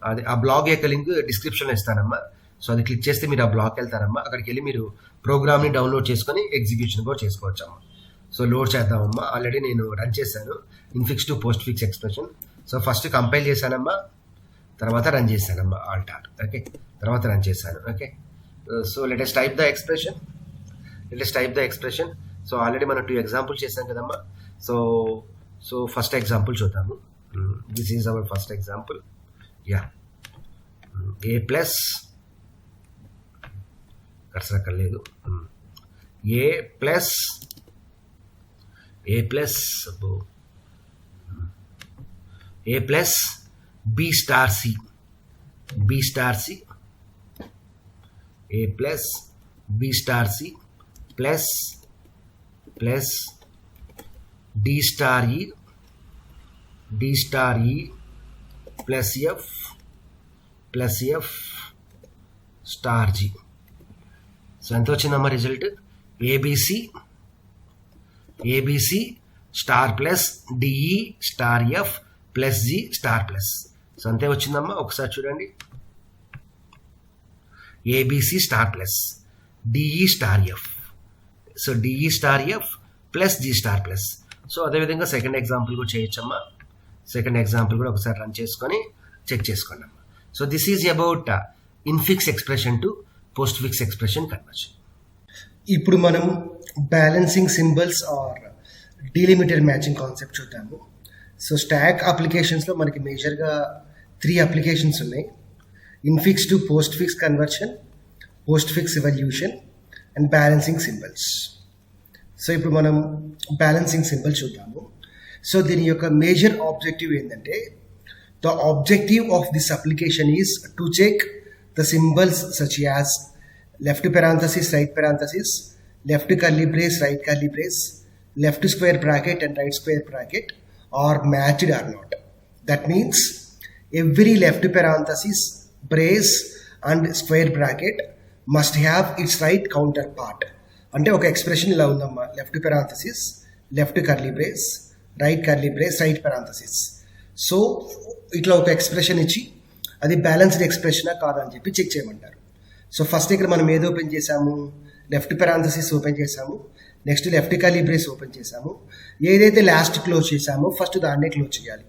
అది ఆ బ్లాగ్ యొక్క లింక్ డిస్క్రిప్షన్లో ఇస్తానమ్మా. సో అది క్లిక్ చేస్తే మీరు ఆ బ్లాగ్కి వెళ్తారమ్మా. అక్కడికి వెళ్ళి మీరు ప్రోగ్రామ్ని డౌన్లోడ్ చేసుకొని ఎగ్జిక్యూషన్ కూడా చేసుకోవచ్చమ్మా. సో లోడ్ చేద్దామమ్మా. ఆల్రెడీ నేను రన్ చేశాను infix to postfix expression. So first compile చేశానమ్మా, తర్వాత రన్ చేశానమ్మా ఆల్టార్. ఓకే, తర్వాత రన్ చేశాను. Okay, so latest type the expression. So already మనం 2 ఎగ్జాంపుల్ చేశాం కదమ్మా. సో ఫస్ట్ ఎగ్జాంపుల్ చూద్దాము. This is our first example. Yeah, A plus cursor అక్కడ లేదు. A plus B star C A plus B star C plus D star E plus F star G. So ఎంత వచ్చిందమ్మా result? A B C star plus D E star F plus G star plus. So అంతే వచ్చిందమ్మా. ఒకసారి చూడండి, A B C star plus D E star F. So D E star F plus G star plus. So అదేవిధంగా second example కూడా చేయొచ్చమ్మా. Second example కూడా ఒకసారి run చేసుకొని చెక్ చేసుకోండి అమ్మా. So this is about infix expression to postfix expression conversion. ఇప్పుడు మనం balancing symbols or delimiter matching concept చూద్దాము. సో స్టాక్ అప్లికేషన్స్లో మనకి మేజర్గా 3 అప్లికేషన్స్ ఉన్నాయి. Infix to postfix conversion, postfix evaluation and balancing symbols. So ఇప్పుడు మనం balancing symbol చూద్దాము. సో దీని యొక్క మేజర్ ఆబ్జెక్టివ్ ఏంటంటే, the objective of this application is to check the symbols such as left parenthesis, right parenthesis, left curly brace, right curly brace, left square bracket and right square bracket are matched or not. That means every left parenthesis, brace and square bracket must have its right counterpart. అంటే ఒక expression ఇలా ఉందమ్మా, left parenthesis, left curly brace, right curly brace, right parenthesis. So ఇట్లా ఒక expression ఇచ్చి అది balanced ఎక్స్ప్రెషనా కాదని చెప్పి చెక్ చేయమంటారు. సో ఫస్ట్ ఇక్కడ మనం ఏది ఓపెన్ చేసాము, లెఫ్ట్ parenthesis ఓపెన్ చేసాము, next left curly brace open చేసాము. ఏదైతే లాస్ట్ క్లోజ్ చేసామో ఫస్ట్ దాన్నే క్లోజ్ చేయాలి.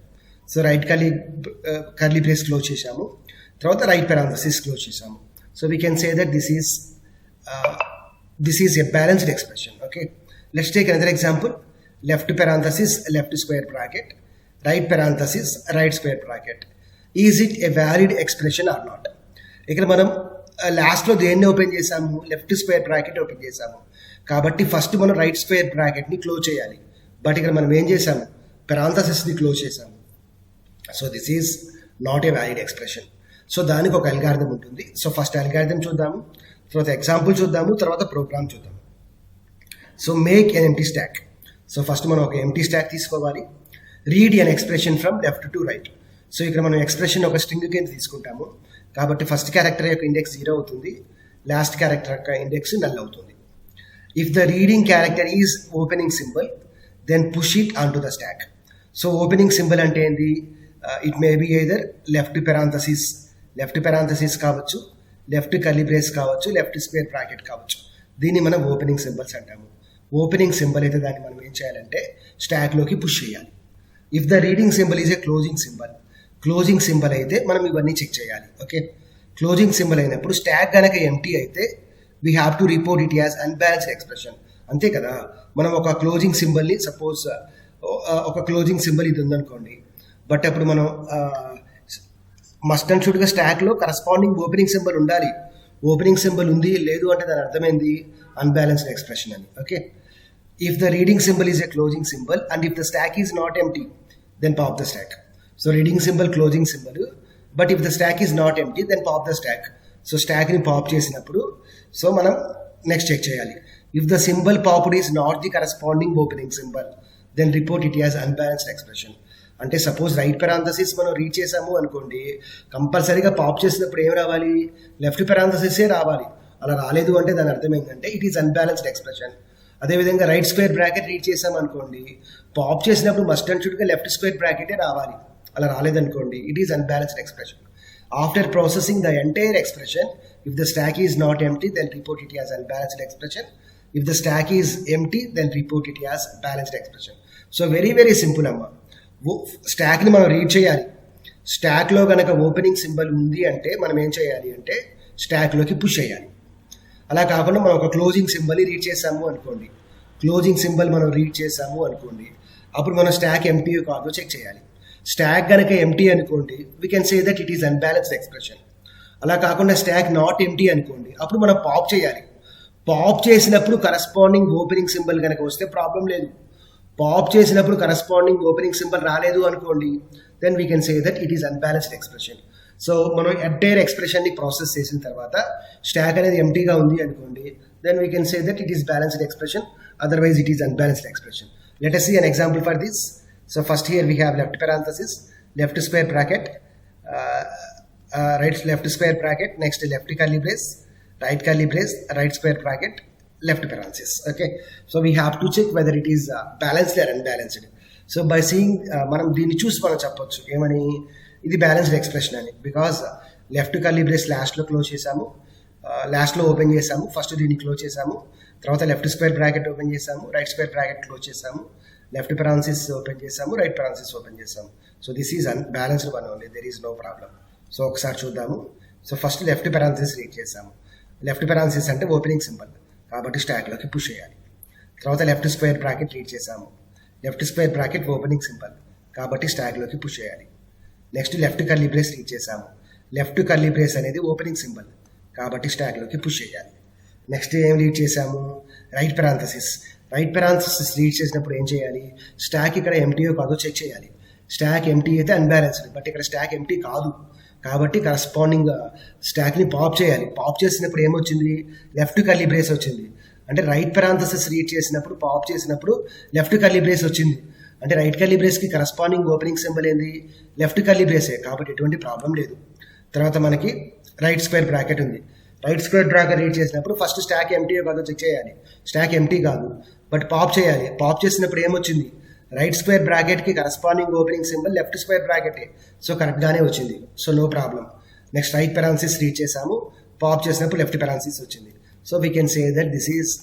So right curly brace close చేసాము, తర్వాత రైట్ parenthesis క్లోజ్ చేసాము. So we can say that this is a balanced expression. Okay, let's take another example. Left parenthesis, left square bracket, right parenthesis, right square bracket. Is it a valid expression are not? ఇక్కడ మనం లాస్ట్లో దేన్ని open చేసాము, left square bracket open చేసాము. కాబట్టి first మనం right square బ్రాకెట్ని close చేయాలి. But ఇక్కడ మనం ఏం చేసాము, parenthesisని క్లోజ్ చేసాము. So this is not a valid expression. So దానికి ఒక అల్గారిథం ఉంటుంది. సో ఫస్ట్ అల్గారిథం చూద్దాము, తర్వాత ఎగ్జాంపుల్ చూద్దాము, తర్వాత ప్రోగ్రామ్ చూద్దాము. So make an empty stock. So first మనం ఒక ఎంప్టీ స్టాక్ తీసుకోవాలి. Read N expression from left to right. So ఇక్కడ మనం ఎక్స్ప్రెషన్ ఒక స్ట్రింగ్ కింద తీసుకుంటాము. కాబట్టి ఫస్ట్ క్యారెక్టర్ యొక్క ఇండెక్స్ 0 అవుతుంది, లాస్ట్ క్యారెక్టర్ యొక్క ఇండెక్స్ నల్ అవుతుంది. If the reading character is opening symbol then push it on to the stack. So opening symbol అంటే ఏంది, it may be either left parenthesis కావచ్చు, లెఫ్ట్ curly brace కావచ్చు, left square bracket కావచ్చు. దీన్ని మనం opening symbols అంటాము. Opening symbol అయితే దాన్ని మనం ఏం చేయాలంటే స్టాక్లోకి పుష్ చేయాలి. If the reading symbol is a closing symbol అయితే మనం ఇవన్నీ చెక్ చేయాలి. ఓకే, క్లోజింగ్ సింబల్ అయినప్పుడు స్టాక్ కనుక ఎంటీ అయితే we have to report it as unbalanced expression. అంతే కదా, మనం ఒక క్లోజింగ్ సింబల్ని సపోజ్ ఒక క్లోజింగ్ సింబల్ ఇది ఉందనుకోండి, బట్ అప్పుడు మనం మస్ట్ అండ్ షుడ్గా స్టాక్లో కరస్పాండింగ్ ఓపెనింగ్ సింబల్ ఉండాలి. ఓపెనింగ్ సింబల్ ఉంది లేదు అంటే దాని అర్థమైంది అన్బ్యాలెన్స్డ్ ఎక్స్ప్రెషన్ అని. Okay, if the reading symbol is a closing symbol and if the stack is not empty then pop the stack. So reading symbol closing symbol, but if the stack is not empty then pop the stack. So స్టాక్ని pop చేసినప్పుడు so మనం next check చేయాలి. If the symbol popped is not the corresponding opening symbol then report it as unbalanced expression. అంటే suppose right parenthesis మనం read చేసాము అనుకోండి, కంపల్సరీగా pop చేసినప్పుడు ఏం రావాలి, లెఫ్ట్ పెరాంథసిసే రావాలి. అలా రాలేదు అంటే దాని అర్థం ఏంటంటే ఇట్ ఈస్ అన్బ్యాలెన్స్డ్ ఎక్స్ప్రెషన్. అదేవిధంగా రైట్ స్క్వేర్ బ్రాకెట్ రీడ్ చేసాం అనుకోండి, పాప్ చేసినప్పుడు మస్ట్ అండ్ షుడ్గా లెఫ్ట్ స్క్వేర్ బ్రాకెటే రావాలి. అలా రాలేదనుకోండి it is unbalanced expression. After processing the entire expression, if the stack is not empty then report it as unbalanced expression. If the stack is empty then report it as balanced expression. So very very simple అమ్మ. స్టాక్ని మనం read చేయాలి. స్టాక్లో కనుక opening symbol ఉంది అంటే మనం ఏం చేయాలి అంటే స్టాక్లోకి పుష్ చేయాలి. అలా కాకుండా మనం ఒక క్లోజింగ్ సింబల్ని రీడ్ చేసాము అనుకోండి, క్లోజింగ్ సింబల్ మనం రీడ్ చేసాము అనుకోండి, అప్పుడు మనం స్టాక్ ఎంటీ కాదో చెక్ చేయాలి. స్టాక్ కనుక ఎంటీ అనుకోండి, we can say that it is unbalanced expression. అలా కాకుండా స్టాక్ నాట్ ఎంటీ అనుకోండి, అప్పుడు మనం పాప్ చేయాలి. పాప్ చేసినప్పుడు కరస్పాండింగ్ ఓపెనింగ్ సింబల్ కనుక వస్తే ప్రాబ్లం లేదు. పాప్ చేసినప్పుడు కరస్పాండింగ్ ఓపెనింగ్ సింబల్ రాలేదు అనుకోండి, then we can say that it is unbalanced expression. So మనం ఎంటైర్ ఎక్స్ప్రెషన్ని ప్రాసెస్ చేసిన తర్వాత స్టాక్ అనేది ఎంటీగా ఉంది అనుకోండి, then we can say that it is balanced expression, otherwise it is unbalanced expression. Let us see an example for this. So first here we have left parenthesis, left square bracket, right left square bracket, next left curly brace, right square bracket, left parenthesis. Okay, so we have to check whether it is balanced or unbalanced. So by seeing మనం దీన్ని చూసి మనం చెప్పొచ్చు ఏమని, ఇది balanced expression అని. Because left curly brace లాస్ట్లో close చేసాము, లాస్ట్లో ఓపెన్ చేసాము, ఫస్ట్ దీన్ని క్లోజ్ చేసాము, తర్వాత లెఫ్ట్ స్క్వేర్ బ్రాకెట్ ఓపెన్ చేసాము, రైట్ స్క్వేర్ బ్రాకెట్ క్లోజ్ చేసాము, లెఫ్ట్ పెరాన్సిస్ ఓపెన్ చేసాము, రైట్ పెరాన్సిస్ ఓపెన్ చేసాము. So this is balanced one only, there is no problem. So ఒకసారి చూద్దాము. So first left parenthesis read చేసాము. Left parenthesis అంటే opening symbol కాబట్టి స్టాక్లోకి పుష్ చేయాలి. తర్వాత లెఫ్ట్ స్క్వేర్ బ్రాకెట్ రీడ్ చేసాము. Left square bracket opening symbol కాబట్టి స్టాక్లోకి పుష్ చేయాలి. Next left curly brace read చేసాము. లెఫ్ట్ కర్లీ బ్రేస్ అనేది ఓపెనింగ్ సింబల్ కాబట్టి స్టాక్లోకి పుష్ చేయాలి. నెక్స్ట్ ఏం రీడ్ చేసాము, right parenthesis. Right parenthesis read చేసినప్పుడు ఏం చేయాలి, స్టాక్ ఇక్కడ ఎంటీయో కాదో చెక్ చేయాలి. స్టాక్ ఎంటీ అయితే అన్బ్యాలెన్స్డ్, బట్ ఇక్కడ స్టాక్ ఎంటీ కాదు కాబట్టి కరస్పాండింగ్ స్టాక్ని పాప్ చేయాలి. పాప్ చేసినప్పుడు ఏమొచ్చింది, లెఫ్ట్ కర్లీ బ్రేస్ వచ్చింది. అంటే రైట్ పెరాంథసిస్ రీడ్ చేసినప్పుడు పాప్ చేసినప్పుడు లెఫ్ట్ కర్లీ బ్రేస్ వచ్చింది. అంటే రైట్ కర్లీ బ్రేస్కి కరస్పాండింగ్ ఓపెనింగ్ సింబల్ ఏంది, లెఫ్ట్ కర్లీ బ్రేసే కాబట్టి ఎటువంటి ప్రాబ్లం లేదు. తర్వాత మనకి రైట్ స్క్వేర్ బ్రాకెట్ ఉంది. రైట్ స్క్వేర్ బ్రాకెట్ రీడ్ చేసినప్పుడు ఫస్ట్ స్టాక్ ఎంటీయో కాదో చెక్ చేయాలి. స్టాక్ ఎంటీ కాదు బట్ పాప్ చేయాలి. పాప్ చేసినప్పుడు ఏమొచ్చింది, రైట్ స్క్వేర్ బ్రాకెట్కి corresponding opening symbol left square బ్రాకెటే, సో కరెక్ట్గానే వచ్చింది, so no problem. Next right parenthesis read చేసాము, పాప్ చేసినప్పుడు లెఫ్ట్ పెరాన్సిస్ వచ్చింది. So we can say that this is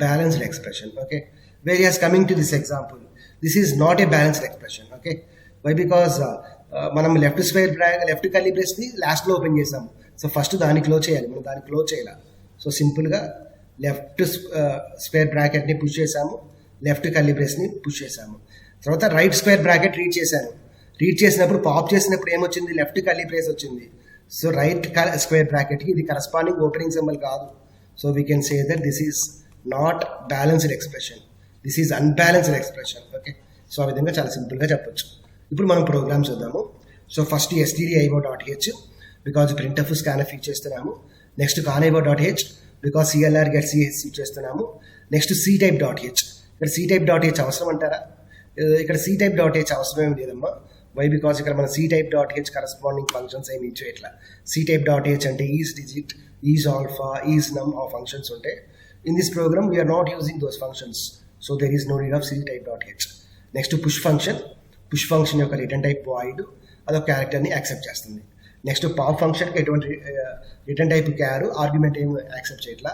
balanced expression. Okay, various coming to this example, this is not a balanced expression. Okay, why because మనం left square left curly బ్రేస్ని లాస్ట్లో open చేసాము. So first దాన్ని close చేయాలి, మనం దాన్ని close చేయాలి. So సింపుల్గా లెఫ్ట్ స్క్వేర్ బ్రాకెట్ని పుష్ చేసాము, లెఫ్ట్ కర్లీ బ్రేస్ని పుష్ చేసాము. తర్వాత రైట్ స్క్వేర్ బ్రాకెట్ రీడ్ చేశాను. రీడ్ చేసినప్పుడు పాప్ చేసినప్పుడు ఏమొచ్చింది, లెఫ్ట్ కర్లీ బ్రేస్ వచ్చింది. సో రైట్ స్క్వేర్ బ్రాకెట్కి ఇది కరస్పాండింగ్ ఓపెనింగ్ సింబల్ కాదు. So we can say that this is not balanced expression, this is unbalanced expression. Okay, so ఆ విధంగా చాలా సింపుల్గా చెప్పొచ్చు. ఇప్పుడు మనం ప్రోగ్రామ్ చూద్దాము. So first stdio.h because printf scanf use చేస్తున్నాము. Next carnivore.h because CLR get CH use చేస్తున్నాము. Next ctype.h. ఇక్కడ ctype.h అవసరం అంటారా, ఇక్కడ ctype.h అవసరం ఏమి లేదమ్మా. వై బికాజ్ ఇక్కడ మన ctype.h కరస్పాండింగ్ ఫంక్షన్స్ ఏమి ఇచ్చో ఇట్లా ctype.h అంటే is digit, is alpha, is num ఆ ఫంక్షన్స్ ఉంటాయి. In this program we're not using those functions, so there is no need of ctype.h. Next push function, push function యొక్క return type void, అదొక క్యారెక్టర్ని accept చేస్తుంది. Next pop ఫంక్షన్కి ఎటువంటి return type క్యారు argument ఏమి యాక్సెప్ట్ చేయట్లా.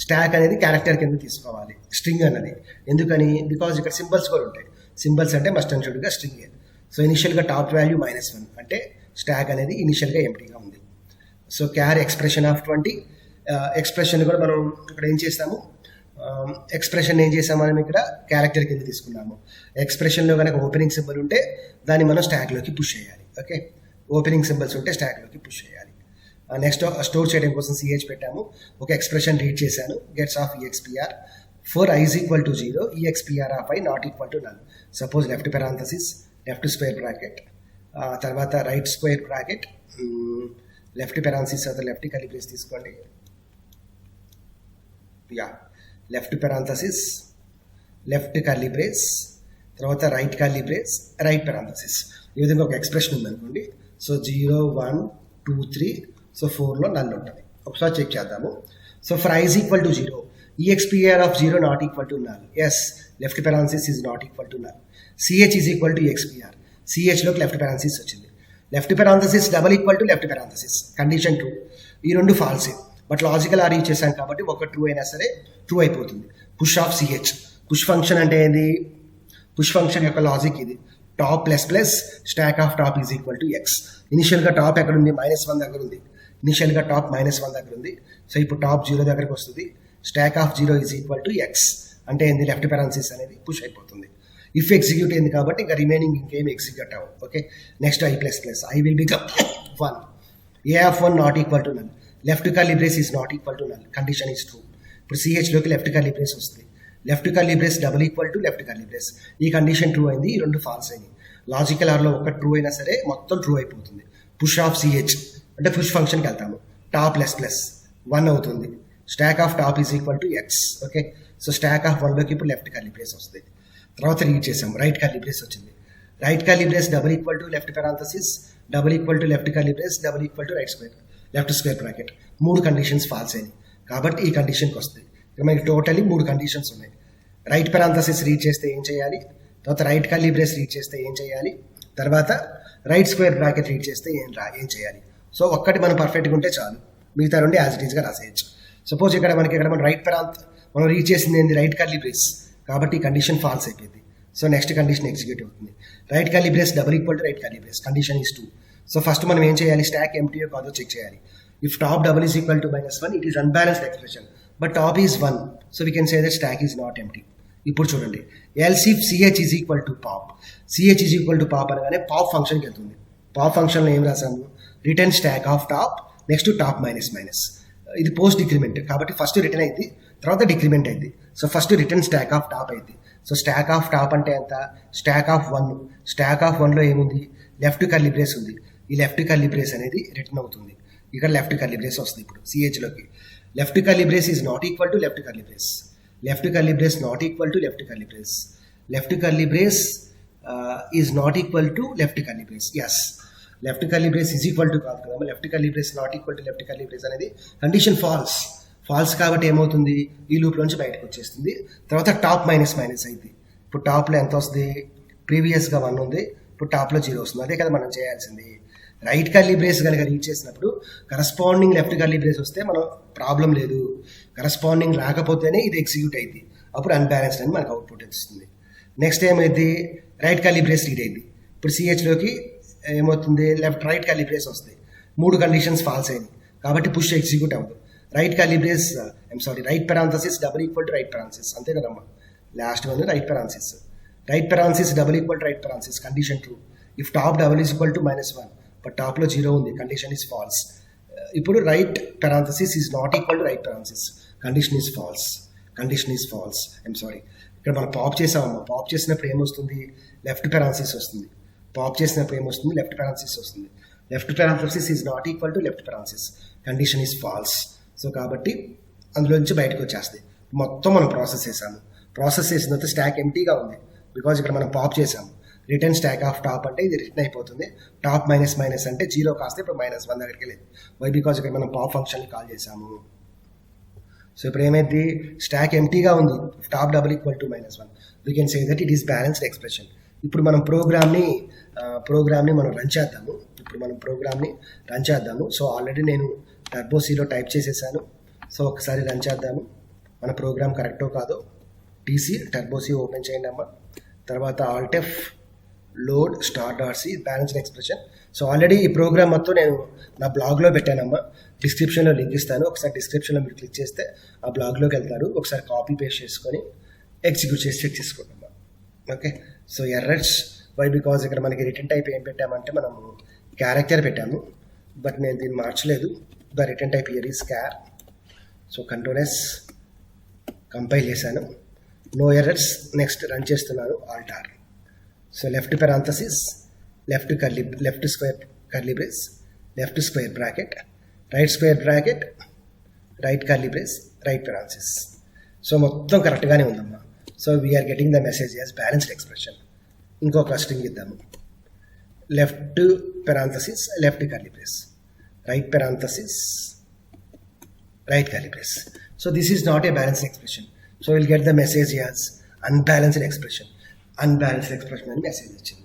స్టాక్ అనేది క్యారెక్టర్ కింద తీసుకోవాలి, స్ట్రింగ్ అన్నది. ఎందుకని, బికాజ్ ఇక్కడ సింబల్స్ కూడా ఉంటాయి. సింబల్స్ అంటే మస్ట్ అండ్ షుడ్గా స్ట్రింగ్. సో ఇనిషియల్గా టాప్ వాల్యూ -1 అంటే స్టాక్ అనేది ఇనిషియల్గా ఎంటీగా ఉంది. సో క్యార్ ఎక్స్ప్రెషన్ ఆఫ్ 20 ఎక్స్ప్రెషన్ కూడా మనం ఇక్కడ ఏం చేస్తాము, ఎక్స్ప్రెషన్ ఏం చేసాము మనం ఇక్కడ క్యారెక్టర్ కింద తీసుకున్నాము. ఎక్స్ప్రెషన్లో కనుక ఓపెనింగ్ సింబల్ ఉంటే దాన్ని మనం స్టాక్లోకి పుష్ చేయాలి. ఓకే, ఓపెనింగ్ సింబల్స్ ఉంటే స్టాక్లోకి పుష్ చేయాలి. నెక్స్ట్ స్టోర్ చేయడం కోసం CH పెట్టాము. ఒక ఎక్స్ప్రెషన్ రీడ్ చేశాను, gets of EXPR for I is equal to 0, EXPR of I not equal to null. Suppose left parenthesis, left square bracket, తర్వాత right square bracket, left parenthesis తర్వాత left curly brace తీసుకోండి. Left parenthesis, left curly brace, తర్వాత right curly brace, right parenthesis. ఈ విధంగా ఒక expression ఉందనుకోండి. So 0, 1, 2, 3, so 4లో null ఉంటుంది. ఒకసారి చెక్ చేద్దాము. So for I is equal to 0, EXPR of 0 not equal to null. Yes, left parenthesis is not equal to null. CH is equal to EXPR. CH లోకి left parenthesis వచ్చింది. Left parenthesis double equal to left parenthesis. Condition true. ఈ రెండు ఫాల్సే. But logical are use చేశాం కాబట్టి ఒక true అయినా సరే true అయిపోతుంది. Push of CH. Push function అంటే ఏంది? పుష్ ఫంక్షన్ యొక్క లాజిక్ ఇది. Top plus plus stock of top is equal to X. ఇనిషియల్గా టాప్ ఎక్కడ ఉంది? -1 దగ్గర ఉంది. ఇనిషియల్గా టాప్ -1 దగ్గర ఉంది. సో ఇప్పుడు టాప్ 0 దగ్గరకు వస్తుంది. Stack of 0 is equal to X అంటే ఏంది? లెఫ్ట్ పెరాన్సిస్ అనేది పుష్ అయిపోతుంది. ఇఫ్ ఎగ్జిక్యూట్ అయింది కాబట్టి ఇంకా రిమైనింగ్ ఇంకేం ఎగ్జిక్యూట్ అవ్వదు. Okay, next I plus plus I will become 1. A of 1 not equal to null. Left curly brace is not equal to null. Condition is true. ఇప్పుడు CH లోకి left curly brace వస్తుంది. Left curly brace double equal to left curly brace. ఈ condition true అయింది. ఈ రెండు falls అయింది. Logical ఆర్లో ఒక true అయినా సరే మొత్తం ట్రూ అయిపోతుంది. పుష్ ఆఫ్ CH అంటే పుష్ ఫంక్షన్కి వెళ్తాము. టాప్ ప్లస్ ప్లస్ 1 అవుతుంది. Stack of top is equal to x. Okay, so stack of 1లోకి ఇప్పుడు లెఫ్ట్ కర్లీ బ్రేస్ వస్తుంది. తర్వాత రీడ్ చేసాం. రైట్ కర్లీ బ్రేస్ వచ్చింది. Right curly brace double equal to left parenthesis double equal to left curly brace double equal to left square bracket. 3 conditions false అయినాయి కాబట్టి ఈ కండిషన్కి వస్తుంది. ఇక మనకి టోటలీ 3 కండిషన్స్ ఉన్నాయి. రైట్ పెరాంథసిస్ రీడ్ చేస్తే ఏం చేయాలి? తర్వాత రైట్ కర్లీ బ్రేస్ రీడ్ చేస్తే ఏం చేయాలి? తర్వాత రైట్ స్క్వేర్ బ్రాకెట్ రీడ్ చేస్తే ఏం చేయాలి? సో ఒక్కటి మనం పర్ఫెక్ట్గా ఉంటే చాలు, మిగతా రెండు యాజ్ ఇట్ ఈస్గా రాసేయచ్చు. సపోజ్ ఇక్కడ మనం రైట్ మనం రీడ్ చేసింది ఏంది? రైట్ కర్లీ బ్రేస్ కాబట్టి కండిషన్ ఫాల్స్ అయిపోయింది. సో నెక్స్ట్ కండిషన్ ఎగ్జిక్యూట్ అవుతుంది. Right curly brace double equal to right curly brace. Condition is 2. So first మనం ఏం చేయాలి? స్టాక్ ఎంటీయో కాదో చెక్ చేయాలి. If top double is equal to -1 it is unbalanced expression but top is 1, so we can say that stock is not empty. ఇప్పుడు చూడండి, else if CH is equal to pop. CH is equal to pop అనగానే pop ఫంక్షన్కి వెళ్తుంది. Pop ఫంక్షన్లో ఏం రాసాము? Return stack of top next top minus. ఇది post decrement కాబట్టి ఫస్ట్ రిటర్న్ అయింది, తర్వాత డిక్రిమెంట్ అయింది. So first return stack of top అయింది. సో స్టాక్ ఆఫ్ టాప్ అంటే ఎంత? Stack of 1. స్టాక్ ఆఫ్ 1లో ఏముంది? లెఫ్ట్ కర్లీ బ్రేస్ ఉంది. ఈ లెఫ్ట్ కర్లీ బ్రేస్ అనేది రిటర్న్ అవుతుంది. ఇక్కడ లెఫ్ట్ కర్లీ బ్రేస్ వస్తుంది. ఇప్పుడు CHలోకి left curly brace is not equal to left curly brace. Left curly brace not equal to left curly brace. Left curly brace is not equal to left curly brace. Yes, left curly brace is equal to కాదు కదా, left curly brace not equal to left curly brace అనేది condition false కాబట్టి ఏమవుతుంది? ఈ loop నుంచి బయటకు వచ్చేస్తుంది. తర్వాత టాప్ మైనస్ అయింది. ఇప్పుడు టాప్లో ఎంత వస్తుంది? ప్రీవియస్గా 1 ఉంది, ఇప్పుడు టాప్లో 0 వస్తుంది. అదే కదా మనం చేయాల్సింది. రైట్ కర్లీ బ్రేస్ కనుక రీడ్ చేసినప్పుడు కరస్పాండింగ్ లెఫ్ట్ కర్లీ బ్రేస్ వస్తే మనం ప్రాబ్లం లేదు. కరస్పాండింగ్ రాకపోతేనే ఇది ఎగ్జిక్యూట్ అయింది. అప్పుడు అన్బ్యాలెన్స్డ్ అని మనకు అవుట్పుట్ వస్తుంది. నెక్స్ట్ ఏమైంది? రైట్ కర్లీ బ్రేస్ రీడ్ అయింది. ఇప్పుడు CHలోకి ఏమవుతుంది? రైట్ కర్లీ బ్రేస్ వస్తాయి. 3 కండిషన్స్ ఫాల్స్ అయింది కాబట్టి పుష్ ఎగ్జిక్యూట్ అవ్వదు. Right curly brace right parenthesis double equal to right parenthesis. అంతే కదమ్మా, last one right parenthesis. Right parenthesis double equal to right parenthesis. Condition true. If top double is equal to -1 but టాప్లో 0 ఉంది. Condition is false. ఇప్పుడు right parenthesis is not equal to right parenthesis. Condition is false. ఇక్కడ మనం pop చేసామమ్మా. Pop చేసినప్పుడు ఏమొస్తుంది? Left parenthesis వస్తుంది. Pop చేసినప్పుడు ఏమొస్తుంది? లెఫ్ట్ పెరాంథసిస్ వస్తుంది. Left parenthesis is not equal to left parenthesis. Condition is falls. So కాబట్టి అందులో నుంచి బయటకు వచ్చేస్తుంది. మొత్తం మనం ప్రాసెస్ చేసాము. ప్రాసెస్ చేసిన తర్వాత స్టాక్ ఎంటీగా ఉంది బికాజ్ ఇక్కడ మనం పాప్ చేసాము. రిటర్న్ స్టాక్ ఆఫ్ టాప్ అంటే ఇది రిటర్న్ అయిపోతుంది. టాప్ మైనస్ అంటే 0 కాస్తే ఇప్పుడు -1 దగ్గరికి వెళ్ళింది. వై? బికాజ్ ఇక్కడ మనం పాప్ ఫంక్షన్ని కాల్ చేసాము. సో ఇప్పుడు ఏమైంది? స్టాక్ ఎంటీగా ఉంది. Top double equal to -1. We can say that it is balanced expression. ఇప్పుడు మనం ప్రోగ్రామ్ని మనం రన్ చేద్దాము. సో ఆల్రెడీ నేను టర్బోసీలో టైప్ చేసేసాను. సో ఒకసారి రన్ చేద్దాము. మన ప్రోగ్రామ్ కరెక్టో కాదో. టీసీ టర్బోసీ ఓపెన్ చేయండి అమ్మ. తర్వాత ALTF load start.c balanced expression. So already ఈ ప్రోగ్రామ్ మొత్తం నేను నా బ్లాగ్లో పెట్టానమ్మా. డిస్క్రిప్షన్లో లింక్ ఇస్తాను. ఒకసారి డిస్క్రిప్షన్లో మీరు క్లిక్ చేస్తే ఆ బ్లాగ్లోకి వెళ్తారు. ఒకసారి కాపీ పేస్ట్ చేసుకొని ఎగ్జిక్యూట్ చేసి చెక్ చేసుకోండి అమ్మా. Okay, so errors why? Because ఇక్కడ మనకి రిటర్న్ టైప్ ఏం పెట్టామంటే మనము క్యారెక్టర్ పెట్టాము. బట్ నేను దీన్ని మార్చలేదు. The return type here is char. So Ctrl+S compile చేశాను. No errors. నెక్స్ట్ రన్ చేస్తున్నాను. Alt+R. So left parenthesis, left square curly brace, left square bracket, right square bracket, right curly brace, right parenthesis. So మొత్తం కరెక్ట్గానే ఉందమ్మా. So we're getting the message as balanced expression. ఇంకొక string ఇద్దాము. Left parenthesis, left curly brace, right parenthesis, right curly brace. So this is not a balanced expression. So we'll get the message as unbalanced expression. Unbalanced expression అని message వచ్చింది.